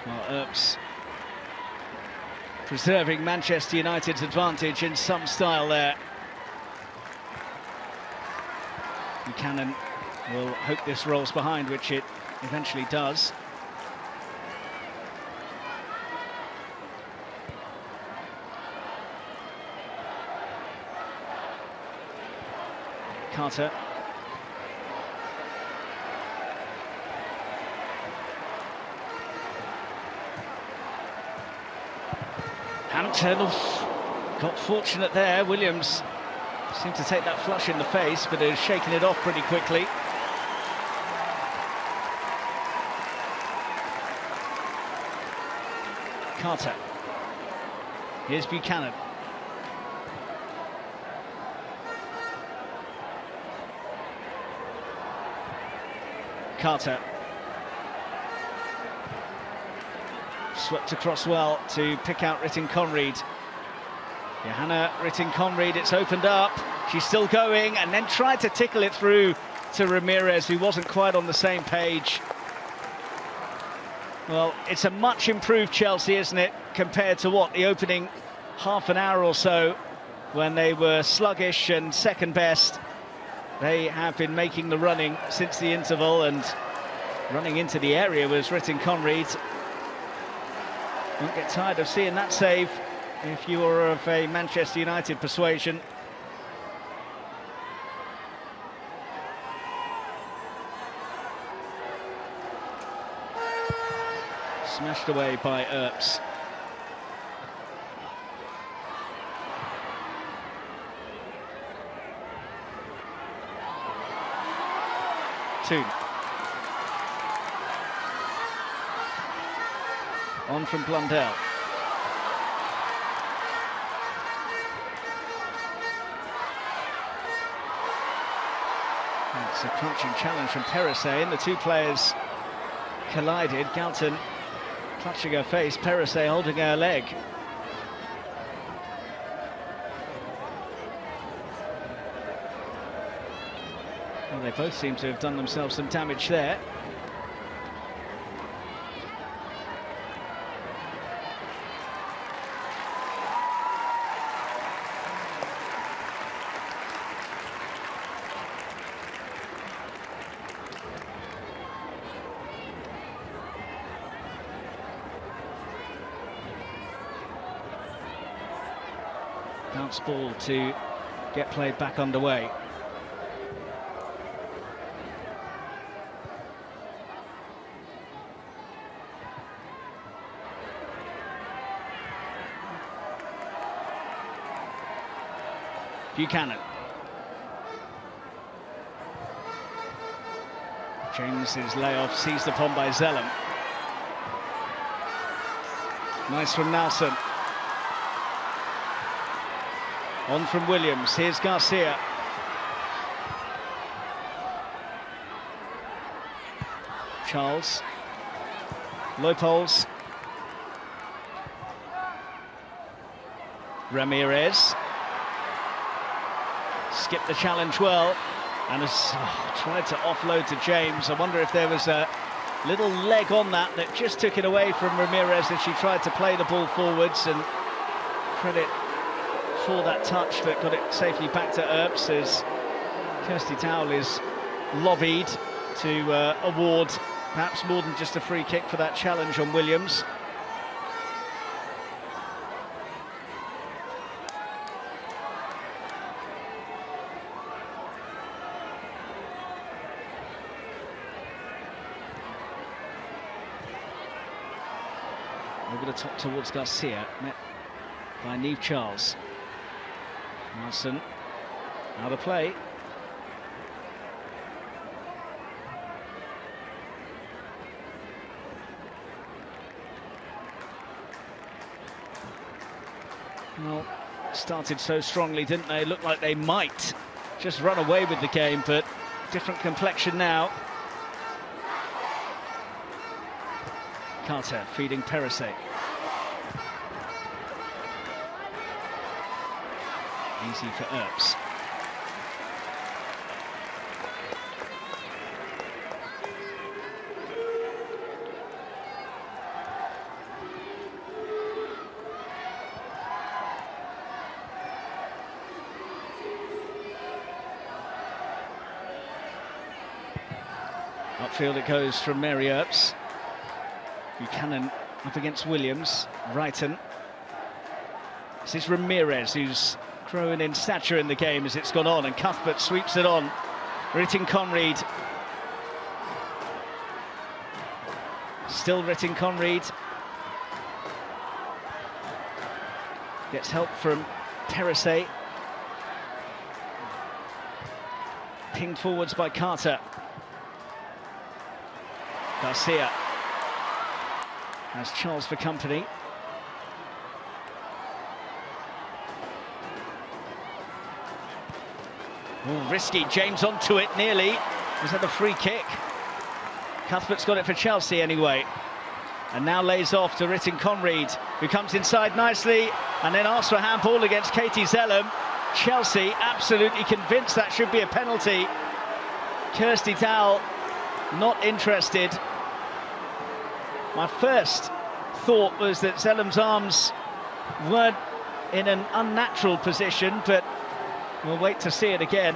[SPEAKER 1] Well, Earps preserving Manchester United's advantage in some style there. Buchanan will hope this rolls behind, which it eventually does. Carter. Hampton got fortunate there. Williams seemed to take that flush in the face, but has shaken it off pretty quickly. Carter. Here's Buchanan. Carter. Swept across well to pick out Ritten Conread. Johanna Ritting-Conried, it's opened up. She's still going, and then tried to tickle it through to Ramirez, who wasn't quite on the same page. Well, it's a much improved Chelsea, isn't it, compared to what, the opening half an hour or so, when they were sluggish and second best. They have been making the running since the interval, and running into the area was Ritting-Conried. Won't get tired of seeing that save if you are of a Manchester United persuasion. Smashed away by Earps. Toon. On from Blundell. It's a crunching challenge from Perisset, and the two players collided. Galton clutching her face, Perisset holding her leg. Well, they both seem to have done themselves some damage there. Bounce ball to get played back underway. Buchanan. James's layoff seized upon by Zellum. Nice from Nelson. On from Williams, here's Garcia. Charles. Leupolz. Ramirez. Skipped the challenge well, and has tried to offload to James. I wonder if there was a little leg on that just took it away from Ramirez as she tried to play the ball forwards, and credit for that touch that got it safely back to Earps as Kirsty Towell is lobbied to award perhaps more than just a free kick for that challenge on Williams. Over the top towards Garcia, met by Niamh Charles. Nelson, out of play. Well, started so strongly, didn't they? Looked like they might just run away with the game, but different complexion now. Carter feeding Perisset. Easy for Earps. Upfield it goes from Mary Earps. Buchanan up against Williams. Wrighton. This is Ramirez, who's growing in stature in the game as it's gone on, and Cuthbert sweeps it on. Ritting-Conried. Still Ritting-Conried. Gets help from Perisset. Pinged forwards by Carter. Garcia has Charles for company. Oh, risky, James onto it nearly. Was that a free kick? Cuthbert's got it for Chelsea anyway. And now lays off to Ritten Conried, who comes inside nicely and then asks for a handball against Katie Zellum. Chelsea absolutely convinced that should be a penalty. Kirsty Dowell not interested. My first thought was that Zellum's arms weren't in an unnatural position, but we'll wait to see it again.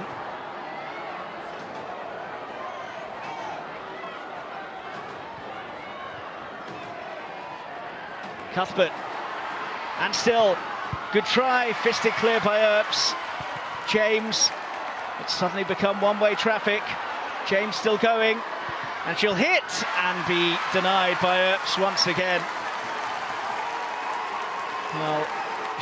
[SPEAKER 1] Cuthbert, and still, good try, fisted clear by Earps. James, it's suddenly become one-way traffic. James still going, and she'll hit and be denied by Earps once again. Well,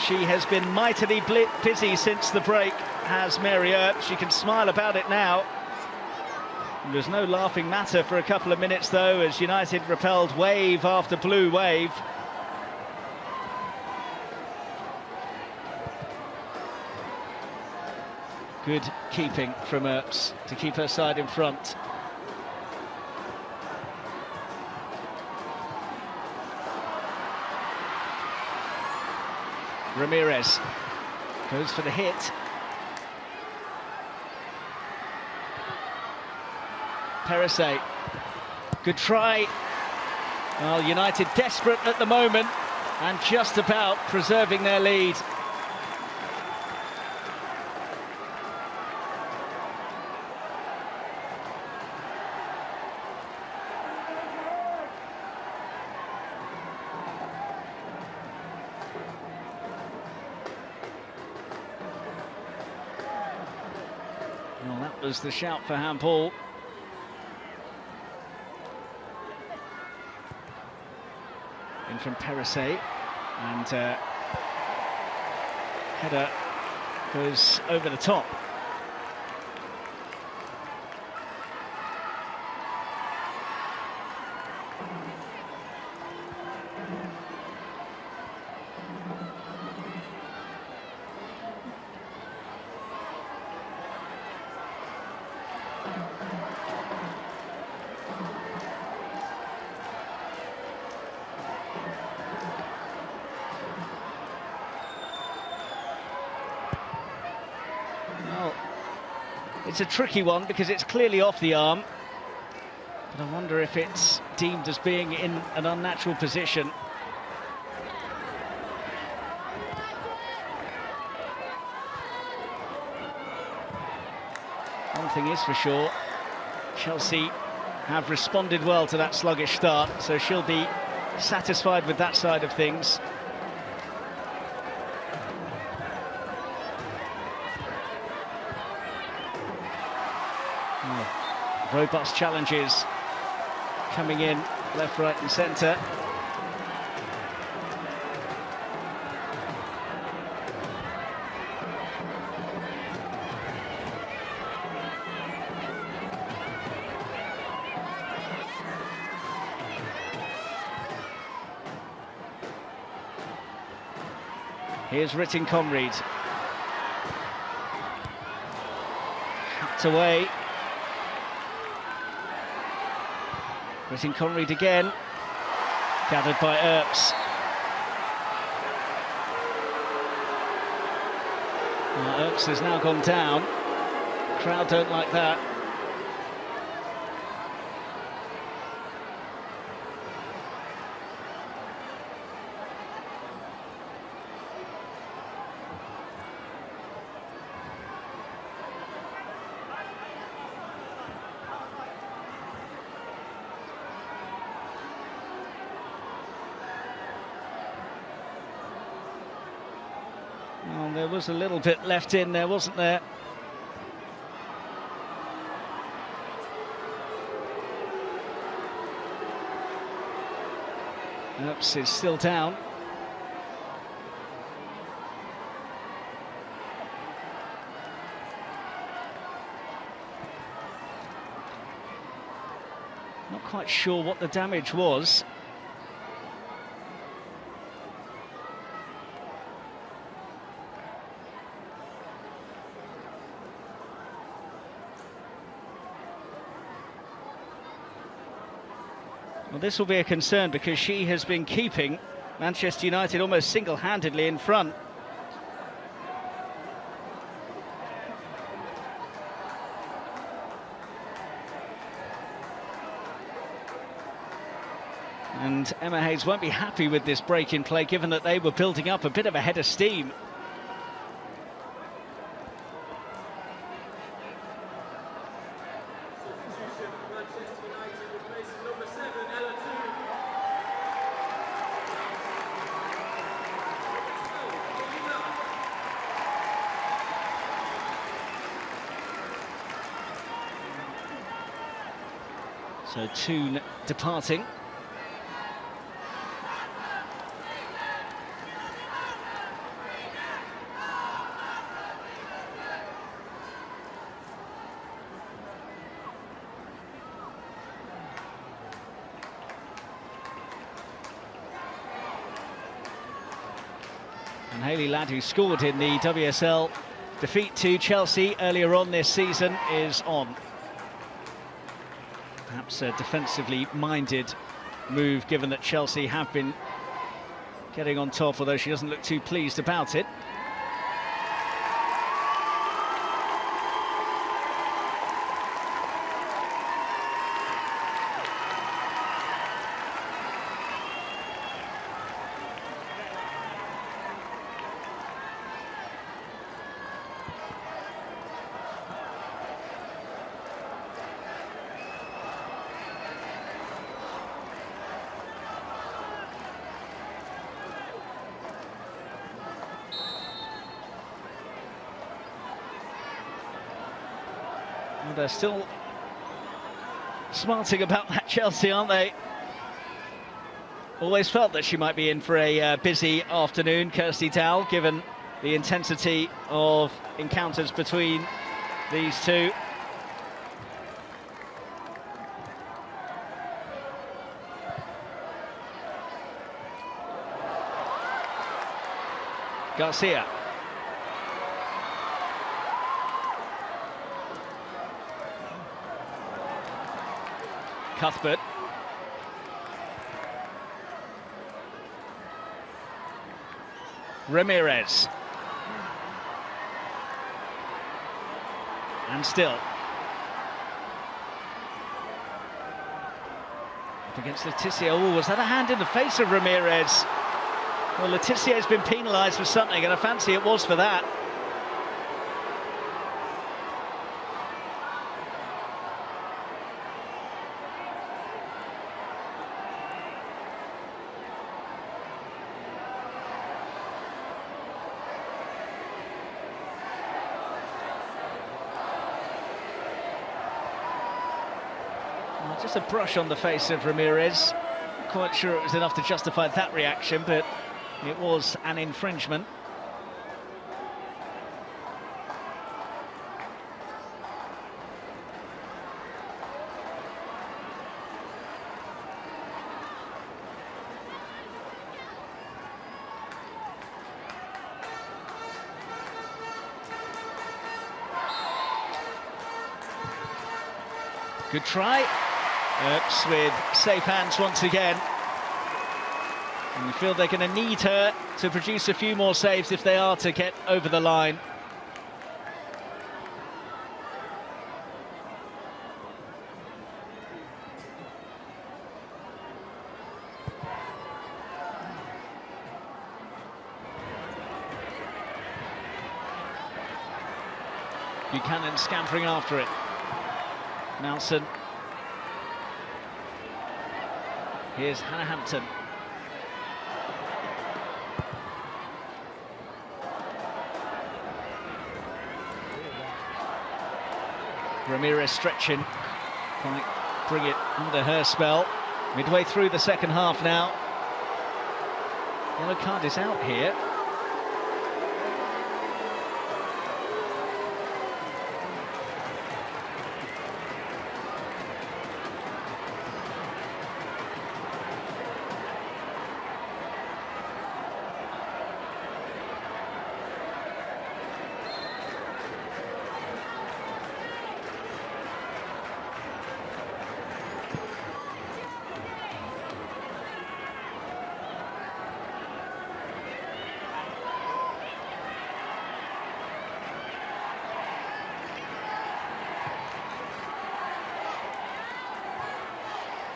[SPEAKER 1] she has been mightily busy since the break, has Mary Earps. She can smile about it now. There's no laughing matter for a couple of minutes, though, as United repelled wave after blue wave. Good keeping from Earps to keep her side in front. Ramirez goes for the hit. Perisset, good try. Well, United desperate at the moment and just about preserving their lead. Well, that was the shout for handball. In from Perisset, and header goes over the top. It's a tricky one because it's clearly off the arm, but I wonder if it's deemed as being in an unnatural position. One thing is for sure, Chelsea have responded well to that sluggish start, so she'll be satisfied with that side of things. Robust challenges coming in left, right and centre. Here's Ritten Conried. Cut away. Ritten Conried again, gathered by Earps. Well, Earps has now gone down. Crowd don't like that. Well, there was a little bit left in there, wasn't there? Earps is still down. Not quite sure what the damage was. Well, this will be a concern because she has been keeping Manchester United almost single-handedly in front. And Emma Hayes won't be happy with this break in play, given that they were building up a bit of a head of steam. So Toon departing. And Hayley Ladd, who scored in the WSL defeat to Chelsea earlier on this season, is on. Perhaps a defensively minded move, given that Chelsea have been getting on top, although she doesn't look too pleased about it. Well, they're still smarting about that Chelsea, aren't they? Always felt that she might be in for a busy afternoon, Kirsty Dowell, given the intensity of encounters between these two. Garcia. Cuthbert. Ramirez. And still. Up against Letitia. Oh, was that a hand in the face of Ramirez? Well, Letitia has been penalised for something, and I fancy it was for that. Just a brush on the face of Ramirez. Not quite sure it was enough to justify that reaction, but it was an infringement. Good try. Earps with safe hands once again. And you feel they're going to need her to produce a few more saves if they are to get over the line. Buchanan scampering after it. Nelson. Here's Hannah Hampton. Ramirez stretching, quite bring it under her spell. Midway through the second half now. Yellow card is out here.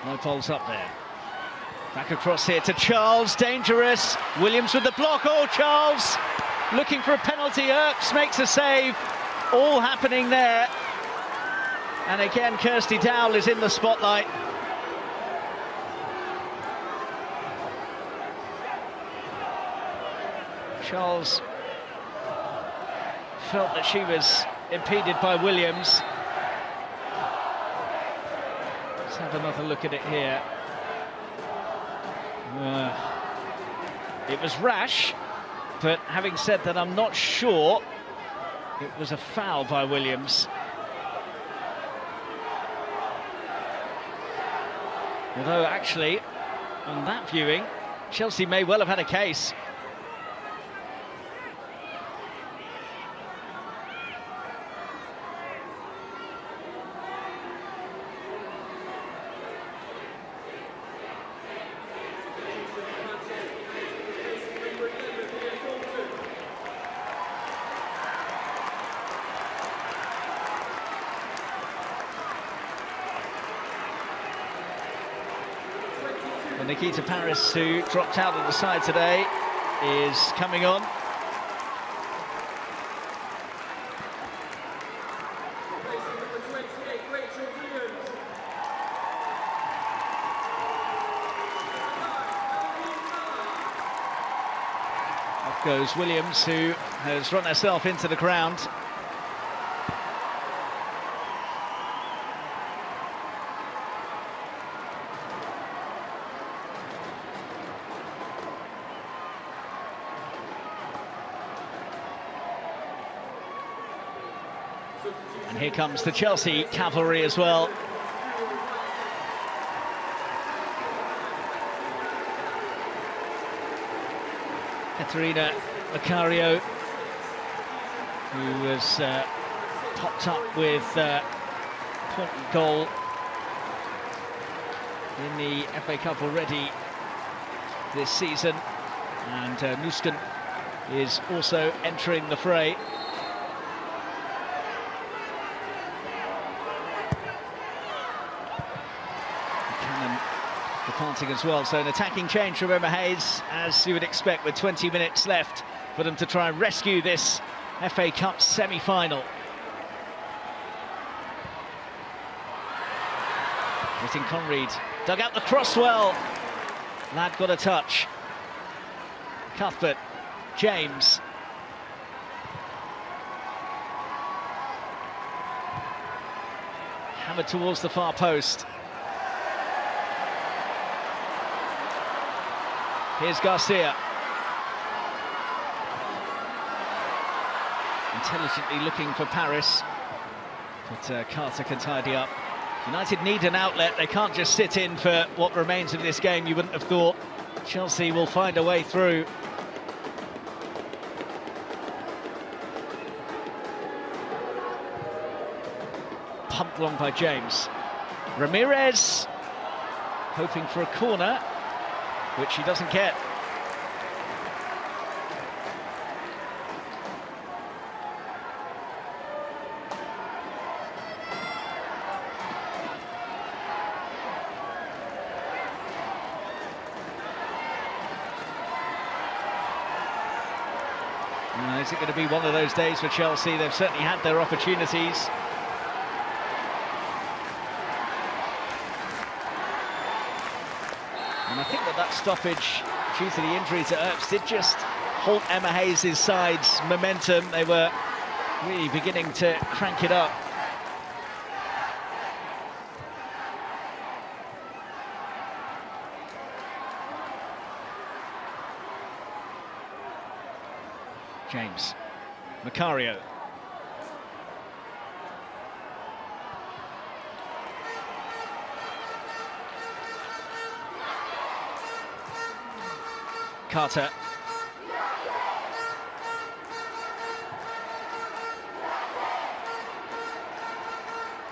[SPEAKER 1] No poles up there. Back across here to Charles, dangerous. Williams with the block. Oh, Charles looking for a penalty. Earps makes a save. All happening there. And again, Kirsty Dowell is in the spotlight. Charles felt that she was impeded by Williams. Let's have another look at it here. It was rash, but having said that, I'm not sure it was a foul by Williams. Although actually, on that viewing, Chelsea may well have had a case. Nikita Paris, who dropped out at the side today, is coming on. Off goes Williams, who has run herself into the ground. And here comes the Chelsea cavalry as well. Katerina Macario, who was popped up with important goal in the FA Cup already this season, and Nusken is also entering the fray. Departing as well, so an attacking change from Emma Hayes, as you would expect, with 20 minutes left for them to try and rescue this FA Cup semi-final. Hitting Conread, dug out the cross well. Lad got a touch. Cuthbert, James. Hammered towards the far post. Here's Garcia. Intelligently looking for Paris, but Carter can tidy up. United need an outlet. They can't just sit in for what remains of this game, you wouldn't have thought. Chelsea will find a way through. Pumped long by James. Ramirez, hoping for a corner, which he doesn't get. Is it going to be one of those days for Chelsea? They've certainly had their opportunities. And I think that stoppage, due to the injury to Earps, did just halt Emma Hayes' side's momentum. They were really beginning to crank it up. James, Macario. Carter.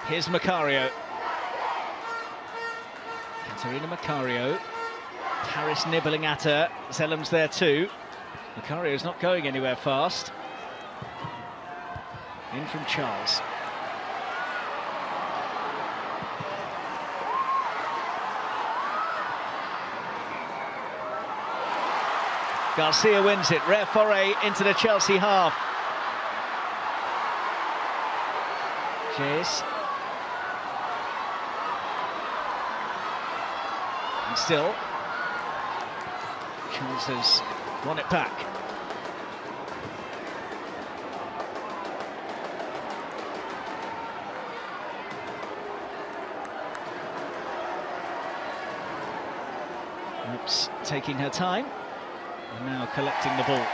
[SPEAKER 1] Here's Macario. Katerina Macario. Paris nibbling at her. Zellam's there too. Macario's not going anywhere fast. In from Charles. Garcia wins it. Rare foray into the Chelsea half. Jace. And still, Charles has won it back. Earps taking her time, and now collecting the ball.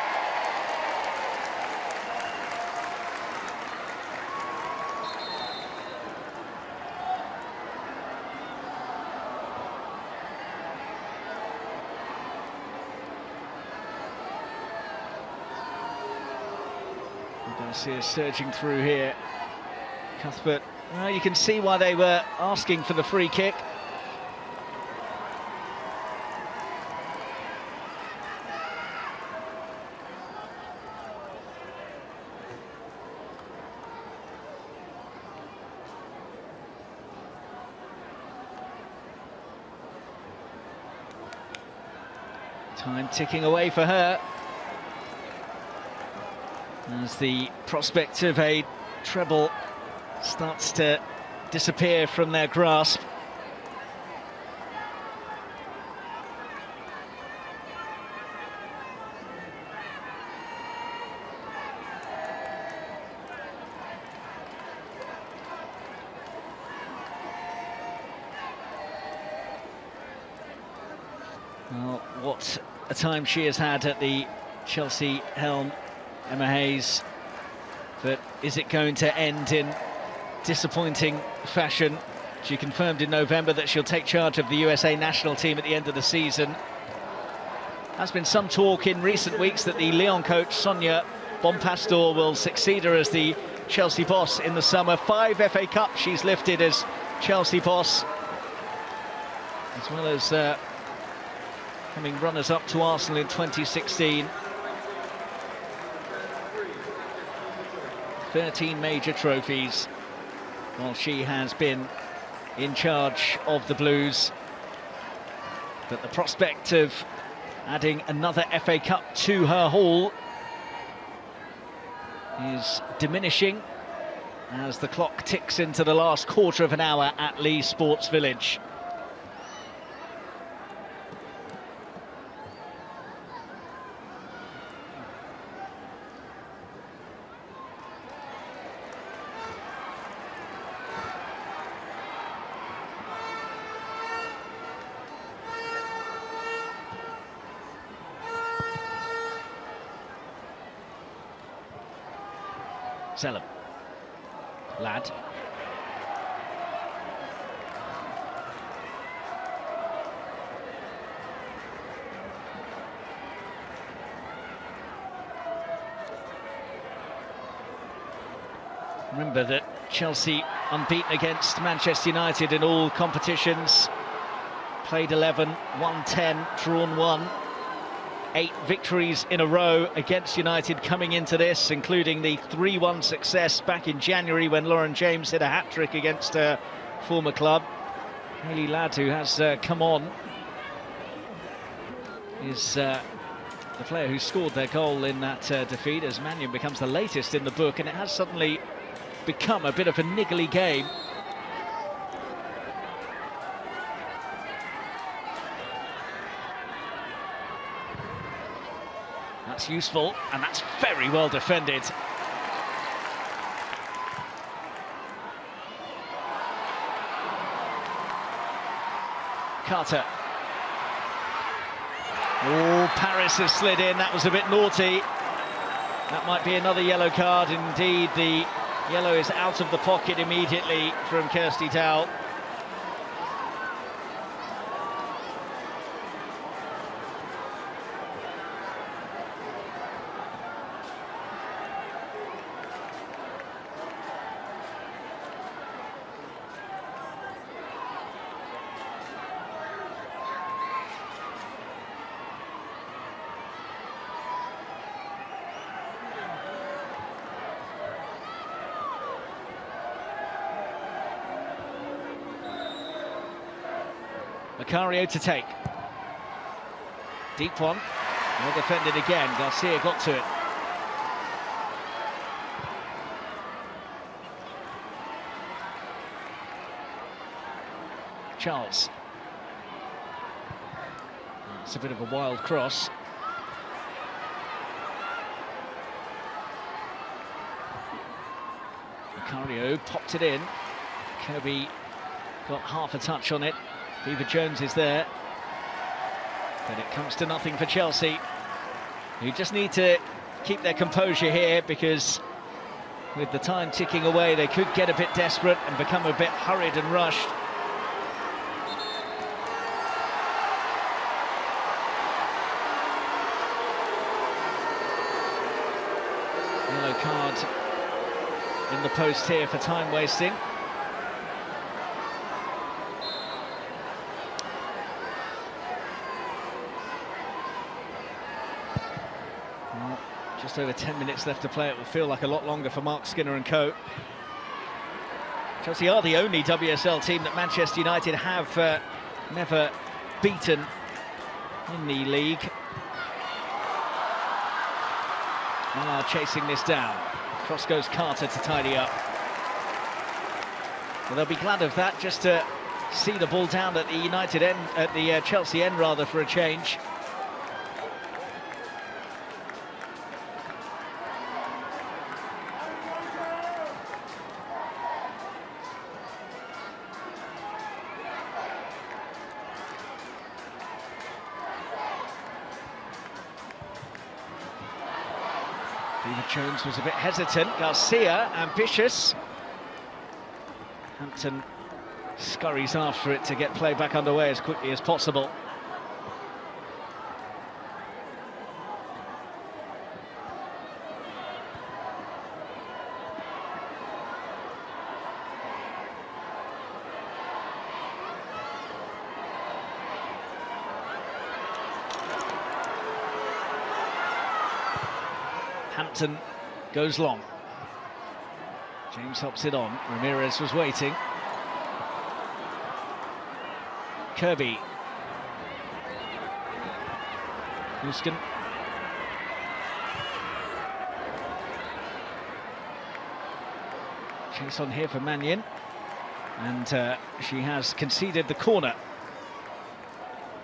[SPEAKER 1] Garcia surging through here. Cuthbert, well, you can see why they were asking for the free kick. Time ticking away for her, as the prospect of a treble starts to disappear from their grasp. Well, what a time she has had at the Chelsea helm, Emma Hayes, but is it going to end in disappointing fashion? She confirmed in November that she'll take charge of the USA national team at the end of the season. There's been some talk in recent weeks that the Lyon coach Sonia Bonpastor will succeed her as the Chelsea boss in the summer. 5 FA Cups she's lifted as Chelsea boss, as well as coming runners-up to Arsenal in 2016. 13 major trophies while she has been in charge of the Blues. But the prospect of adding another FA Cup to her haul is diminishing as the clock ticks into the last quarter of an hour at Leigh Sports Village. Zellum. Ladd. Remember that Chelsea unbeaten against Manchester United in all competitions. Played 11, won 10, drawn 1. 8 victories in a row against United coming into this, including the 3-1 success back in January when Lauren James hit a hat-trick against her former club. Hayley Ladd, who has come on, is the player who scored their goal in that defeat, as Mannion becomes the latest in the book, and it has suddenly become a bit of a niggly game. That's useful, and that's very well defended. Carter. Oh, Paris has slid in. That was a bit naughty. That might be another yellow card. Indeed, the yellow is out of the pocket immediately from Kirsty Dowell. Macario to take. Deep one. Well defended again, Garcia got to it. Charles. It's a bit of a wild cross. Macario popped it in. Kirby got half a touch on it. Beaver Jones is there. But it comes to nothing for Chelsea. You just need to keep their composure here, because with the time ticking away, they could get a bit desperate and become a bit hurried and rushed. Yellow card in the post here for time wasting. Well, just over 10 minutes left to play. It will feel like a lot longer for Mark Skinner and co. Chelsea are the only WSL team that Manchester United have never beaten in the league. Mallard chasing this down. Cross goes Carter to tidy up. Well, they'll be glad of that, just to see the ball down at the United end, at the Chelsea end rather, for a change. Beaver Jones was a bit hesitant. Garcia, ambitious. Hampton scurries after it to get play back underway as quickly as possible. Hampton goes long. James hops it on. Ramirez was waiting. Kirby. Houston. Chase on here for Mannion. And she has conceded the corner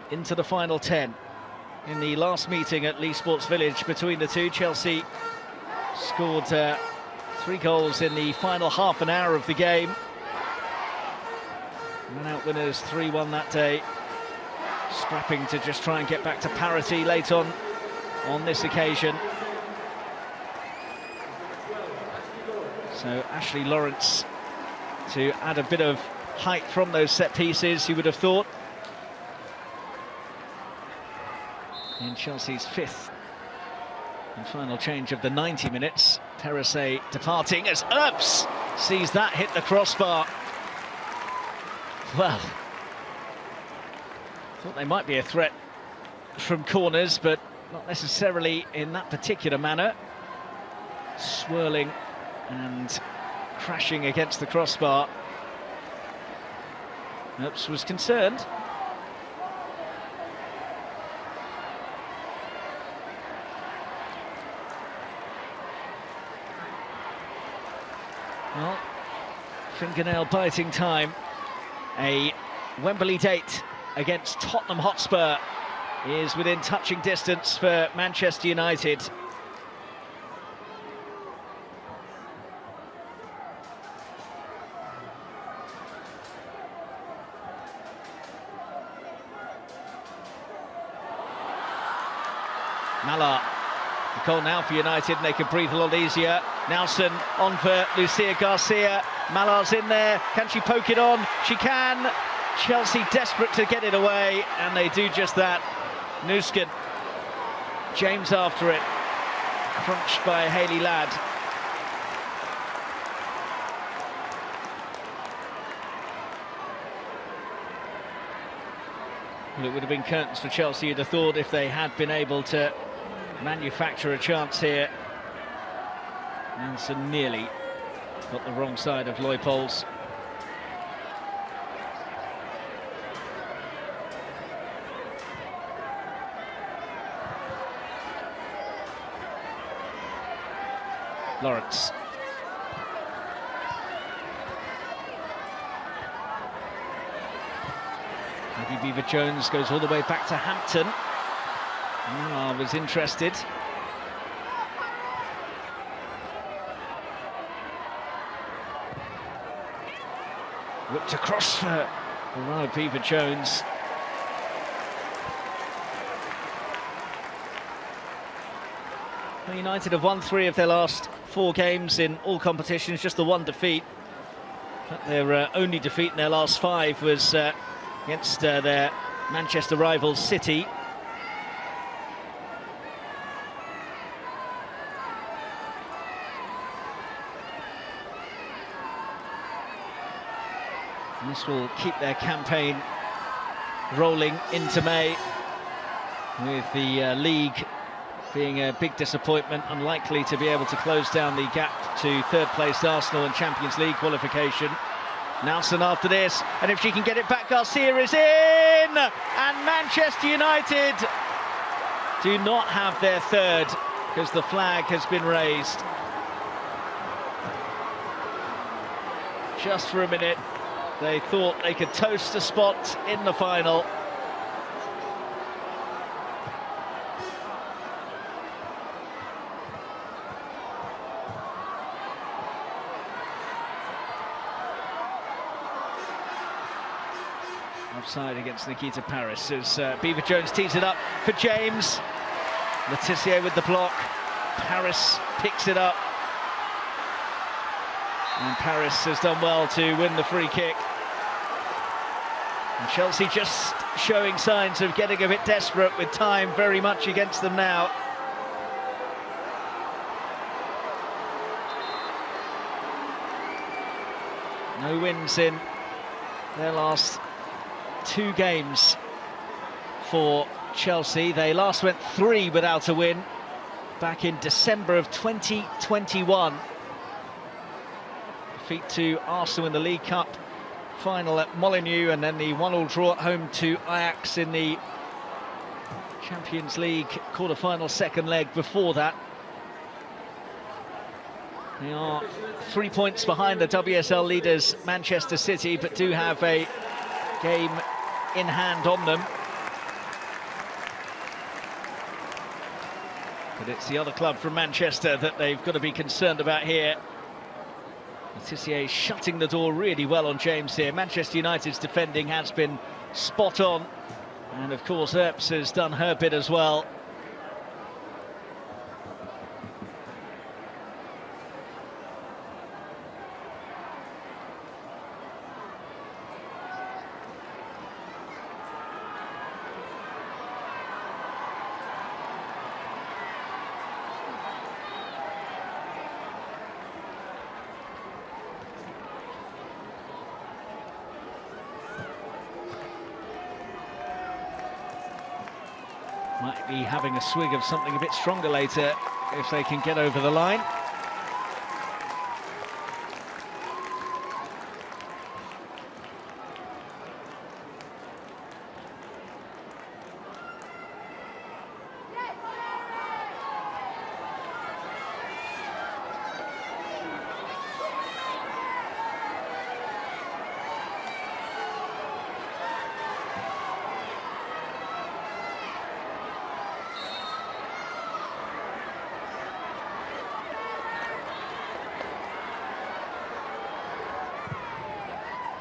[SPEAKER 1] into the final 10. In the last meeting at Lee Sports Village between the two, Chelsea scored 3 goals in the final half an hour of the game. Ran out winners 3-1 that day. Scrapping to just try and get back to parity late on this occasion. So Ashley Lawrence to add a bit of height from those set pieces, you would have thought. In Chelsea's 5th and final change of the 90 minutes. Perisset departing as Earps sees that hit the crossbar. Well, thought they might be a threat from corners, but not necessarily in that particular manner. Swirling and crashing against the crossbar. Earps was concerned. Well, fingernail biting time. A Wembley date against Tottenham Hotspur is within touching distance for Manchester United. Mallard. The goal now for United, and they can breathe a lot easier. Nelson on for Lucia Garcia. Mallard's in there. Can she poke it on? She can. Chelsea desperate to get it away, and they do just that. Nuskin. James after it. Crunched by Hayley Ladd. Well, it would have been curtains for Chelsea, you'd have thought, if they had been able to manufacture a chance here. Nelson nearly got the wrong side of Leupolz. Lawrence. Maggie Beaver-Jones goes all the way back to Hampton. I was interested. Whipped across for Beaver-Jones. United have won 3 of their last 4 games in all competitions, just the 1 defeat. But their only defeat in their last 5 was against their Manchester rivals City. And this will keep their campaign rolling into May, with the league being a big disappointment, unlikely to be able to close down the gap to third-placed Arsenal in Champions League qualification. Nelson after this, and if she can get it back, Garcia is in! And Manchester United do not have their third, because the flag has been raised. Just for a minute, they thought they could toast a spot in the final. Offside against Nikita Paris as Beaver-Jones tees it up for James. Letitia with the block. Paris picks it up. And Paris has done well to win the free kick. And Chelsea just showing signs of getting a bit desperate, with time very much against them now. No wins in their last 2 games for Chelsea. They last went 3 without a win back in December of 2021. Defeat to Arsenal in the League Cup final at Molineux, and then the 1-1 draw at home to Ajax in the Champions League quarter-final second leg before that. They are 3 points behind the WSL leaders Manchester City, but do have a game in hand on them. But it's the other club from Manchester that they've got to be concerned about here. Letitia shutting the door really well on James here. Manchester United's defending has been spot on, and of course Earps has done her bit as well. Might be having a swig of something a bit stronger later if they can get over the line.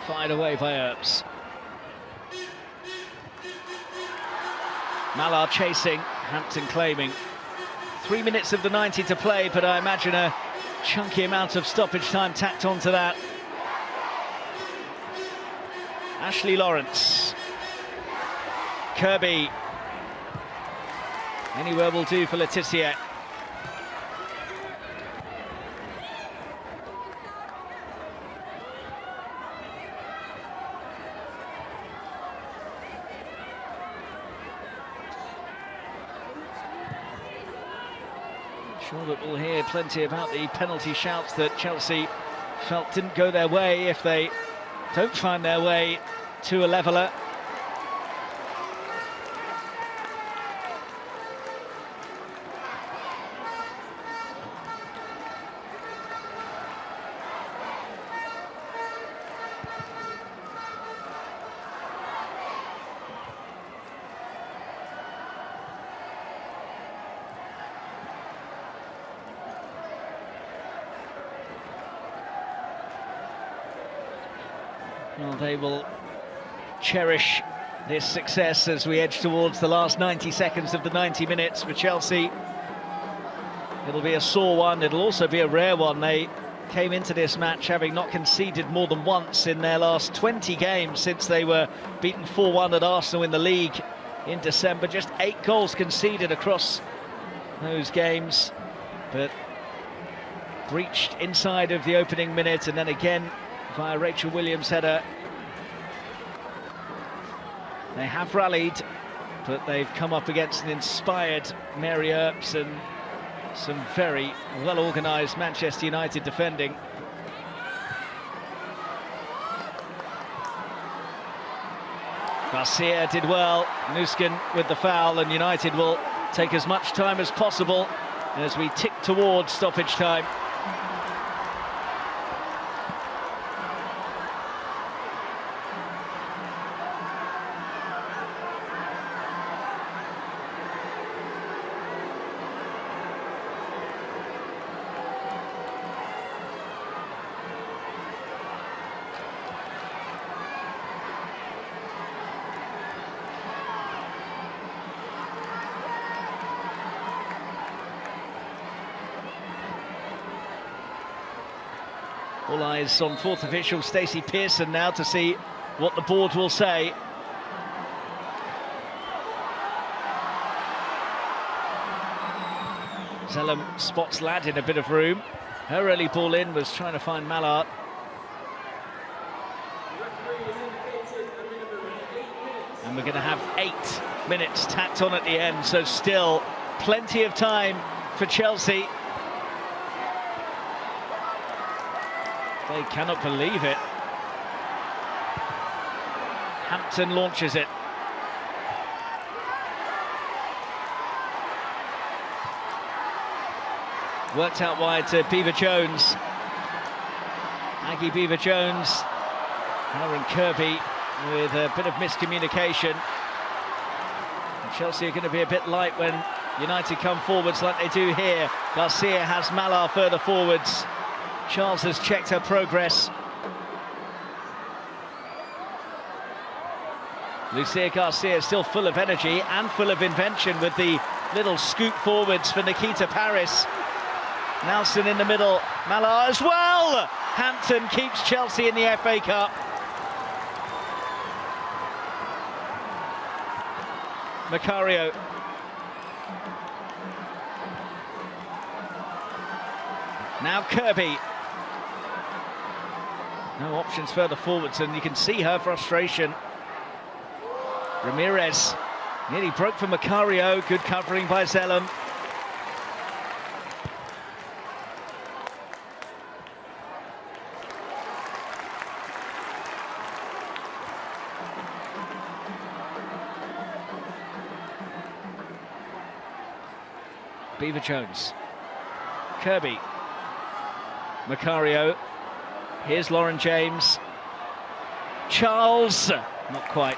[SPEAKER 1] Fired away by Earps. Mallard chasing, Hampton claiming. 3 minutes of the 90 to play, but I imagine a chunky amount of stoppage time tacked onto that. Ashley Lawrence. Kirby. Anywhere will do for Letitia. Sure that we'll hear plenty about the penalty shouts that Chelsea felt didn't go their way if they don't find their way to a leveller. Well, they will cherish this success as we edge towards the last 90 seconds of the 90 minutes for Chelsea. It'll be a sore one, it'll also be a rare one. They came into this match having not conceded more than once in their last 20 games since they were beaten 4-1 at Arsenal in the league in December. Just 8 goals conceded across those games, but breached inside of the opening minute, and then again via Rachel Williams' header. They have rallied, but they've come up against an inspired Mary Earps and some very well-organised Manchester United defending. Garcia did well, Nuskin with the foul, and United will take as much time as possible as we tick towards stoppage time. All eyes on fourth official Stacey Pearson now to see what the board will say. Zellum spots Ladd in a bit of room. Her early ball in was trying to find Mallard. And we're going to have 8 minutes tacked on at the end, so still plenty of time for Chelsea. They cannot believe it. Hampton launches it. Worked out wide to Beaver-Jones. Aggie Beaver-Jones. Aaron Kirby with a bit of miscommunication. And Chelsea are going to be a bit light when United come forwards like they do here. Garcia has Mallard further forwards. Charles has checked her progress. Lucia Garcia still full of energy and full of invention with the little scoop forwards for Nikita Paris. Nelson in the middle, Mallard as well! Hampton keeps Chelsea in the FA Cup. Macario. Now Kirby. No options further forwards, and you can see her frustration. Ramirez nearly broke for Macario. Good covering by Zellum. Beaver-Jones. Kirby. Macario. Here's Lauren James. Charles. Not quite.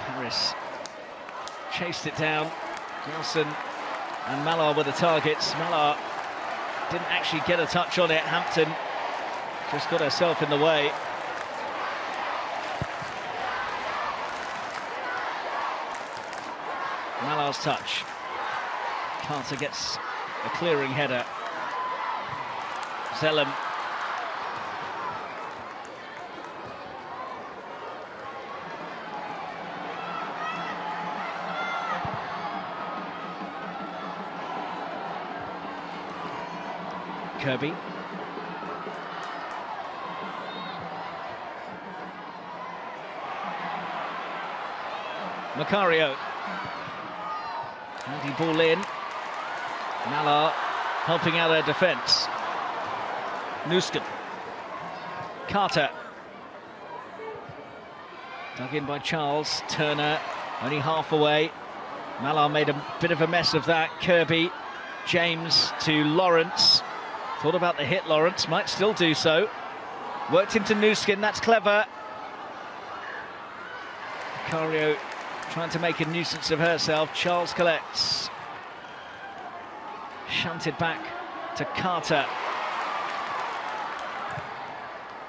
[SPEAKER 1] Paris chased it down. Nelson and Mallard were the targets. Mallard didn't actually get a touch on it. Hampton just got herself in the way. Mallard's touch. Carter gets a clearing header. Zellum. Kirby. Macario. Handy ball in. Mallard helping out her defence. Nuskin. Carter. Dug in by Charles. Turner only half away. Mallard made a bit of a mess of that. Kirby. James to Lawrence. Thought about the hit, Lawrence. Might still do so. Worked into Nuskin. That's clever. Macario trying to make a nuisance of herself. Charles collects. Shunted back to Carter.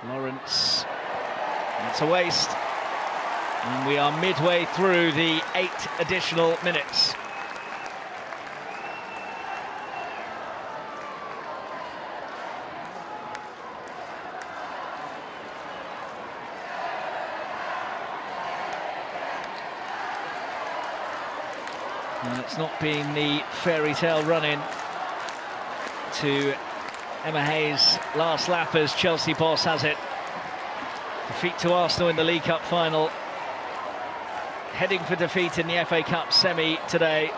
[SPEAKER 1] Lawrence. That's a waste. And we are midway through the 8 additional minutes. And it's not been the fairy tale run-in to Emma Hayes' last lap, as Chelsea boss has it. Defeat to Arsenal in the League Cup final. Heading for defeat in the FA Cup semi today.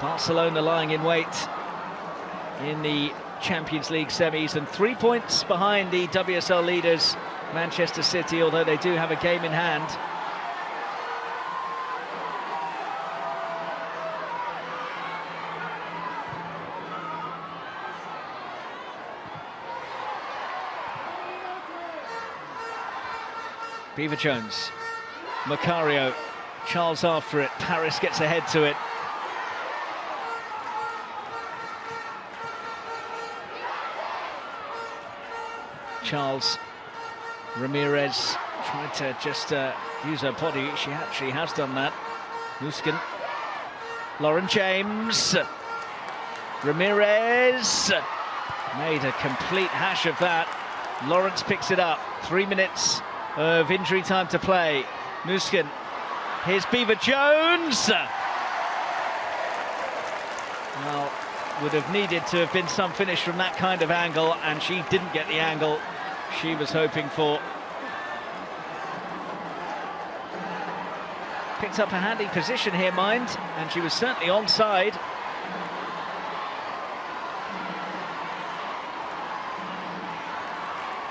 [SPEAKER 1] Barcelona lying in wait in the Champions League semis, and 3 points behind the WSL leaders, Manchester City, although they do have a game in hand. Beaver-Jones, Macario, Charles after it, Paris gets ahead to it. Charles, Ramirez tried to just use her body, she actually has done that. Muskin, Lauren James, Ramirez, made a complete hash of that. Lawrence picks it up, 3 minutes of injury time to play. Muskin, here's Beaver-Jones. Well, would have needed to have been some finish from that kind of angle, and she didn't get the angle she was hoping for. Picked up a handy position here, mind, and she was certainly onside.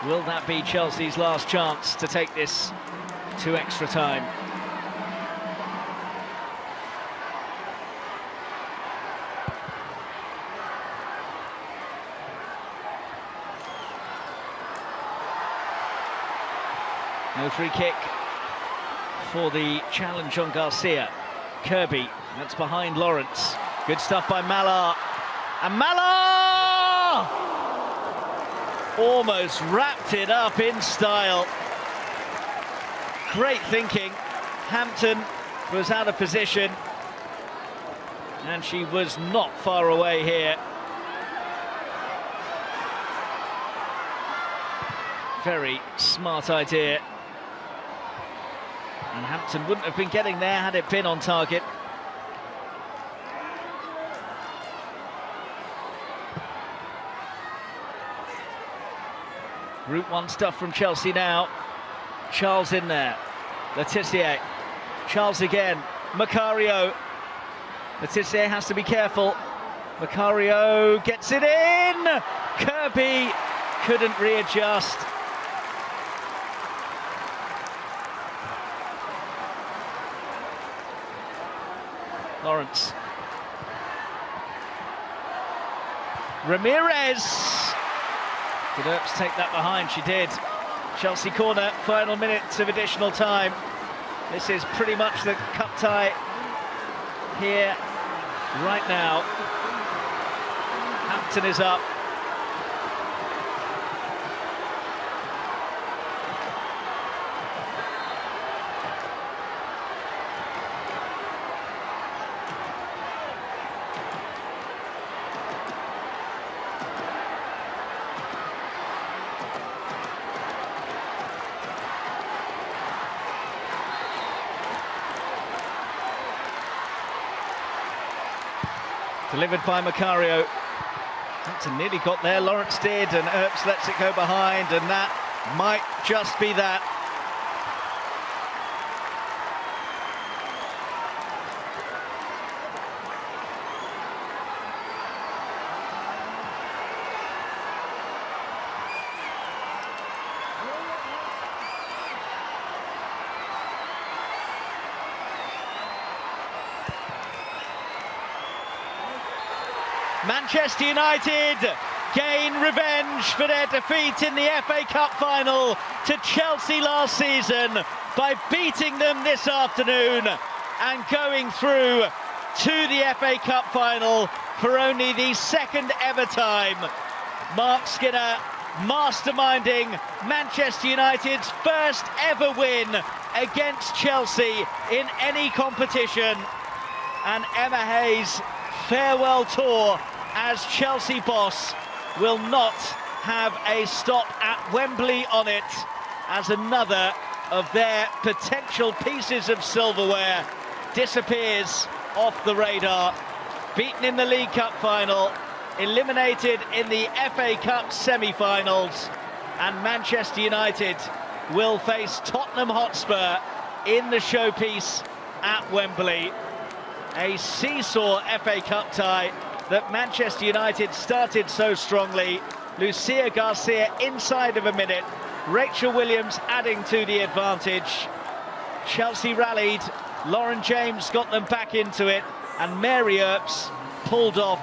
[SPEAKER 1] Will that be Chelsea's last chance to take this to extra time? No free kick for the challenge on Garcia. Kirby, that's behind Lawrence. Good stuff by Malar. And Malar! Almost wrapped it up in style. Great thinking. Hampton was out of position, and she was not far away here. Very smart idea. And Hampton wouldn't have been getting there had it been on target. Route 1 stuff from Chelsea now. Charles in there. Letitia. Charles again. Macario. Letitia has to be careful. Macario gets it in. Kirby couldn't readjust. Lawrence. Ramirez. Did Earps take that behind? She did. Chelsea corner, final minutes of additional time. This is pretty much the cup tie here, right now. Hampton is up. Delivered by Macario. Hampton nearly got there, Lawrence did, and Earps lets it go behind, and that might just be that. Manchester United gain revenge for their defeat in the FA Cup final to Chelsea last season. by beating them this afternoon and going through to the FA Cup final for only the second ever time. Mark Skinner masterminding Manchester United's first ever win against Chelsea in any competition, and Emma Hayes' farewell tour as Chelsea boss will not have a stop at Wembley on it, as another of their potential pieces of silverware disappears off the radar. Beaten in the League Cup final, eliminated in the FA Cup semi-finals, and Manchester United will face Tottenham Hotspur in the showpiece at Wembley. A seesaw FA Cup tie that Manchester United started so strongly. Lucia Garcia inside of a minute, Rachel Williams adding to the advantage. Chelsea rallied, Lauren James got them back into it, and Mary Earps pulled off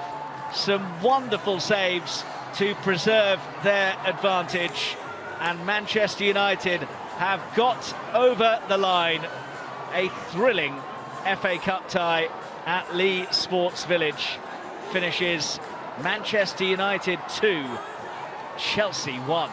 [SPEAKER 1] some wonderful saves to preserve their advantage, and Manchester United have got over the line. A thrilling FA Cup tie at Leigh Sports Village finishes Manchester United 2, Chelsea 1.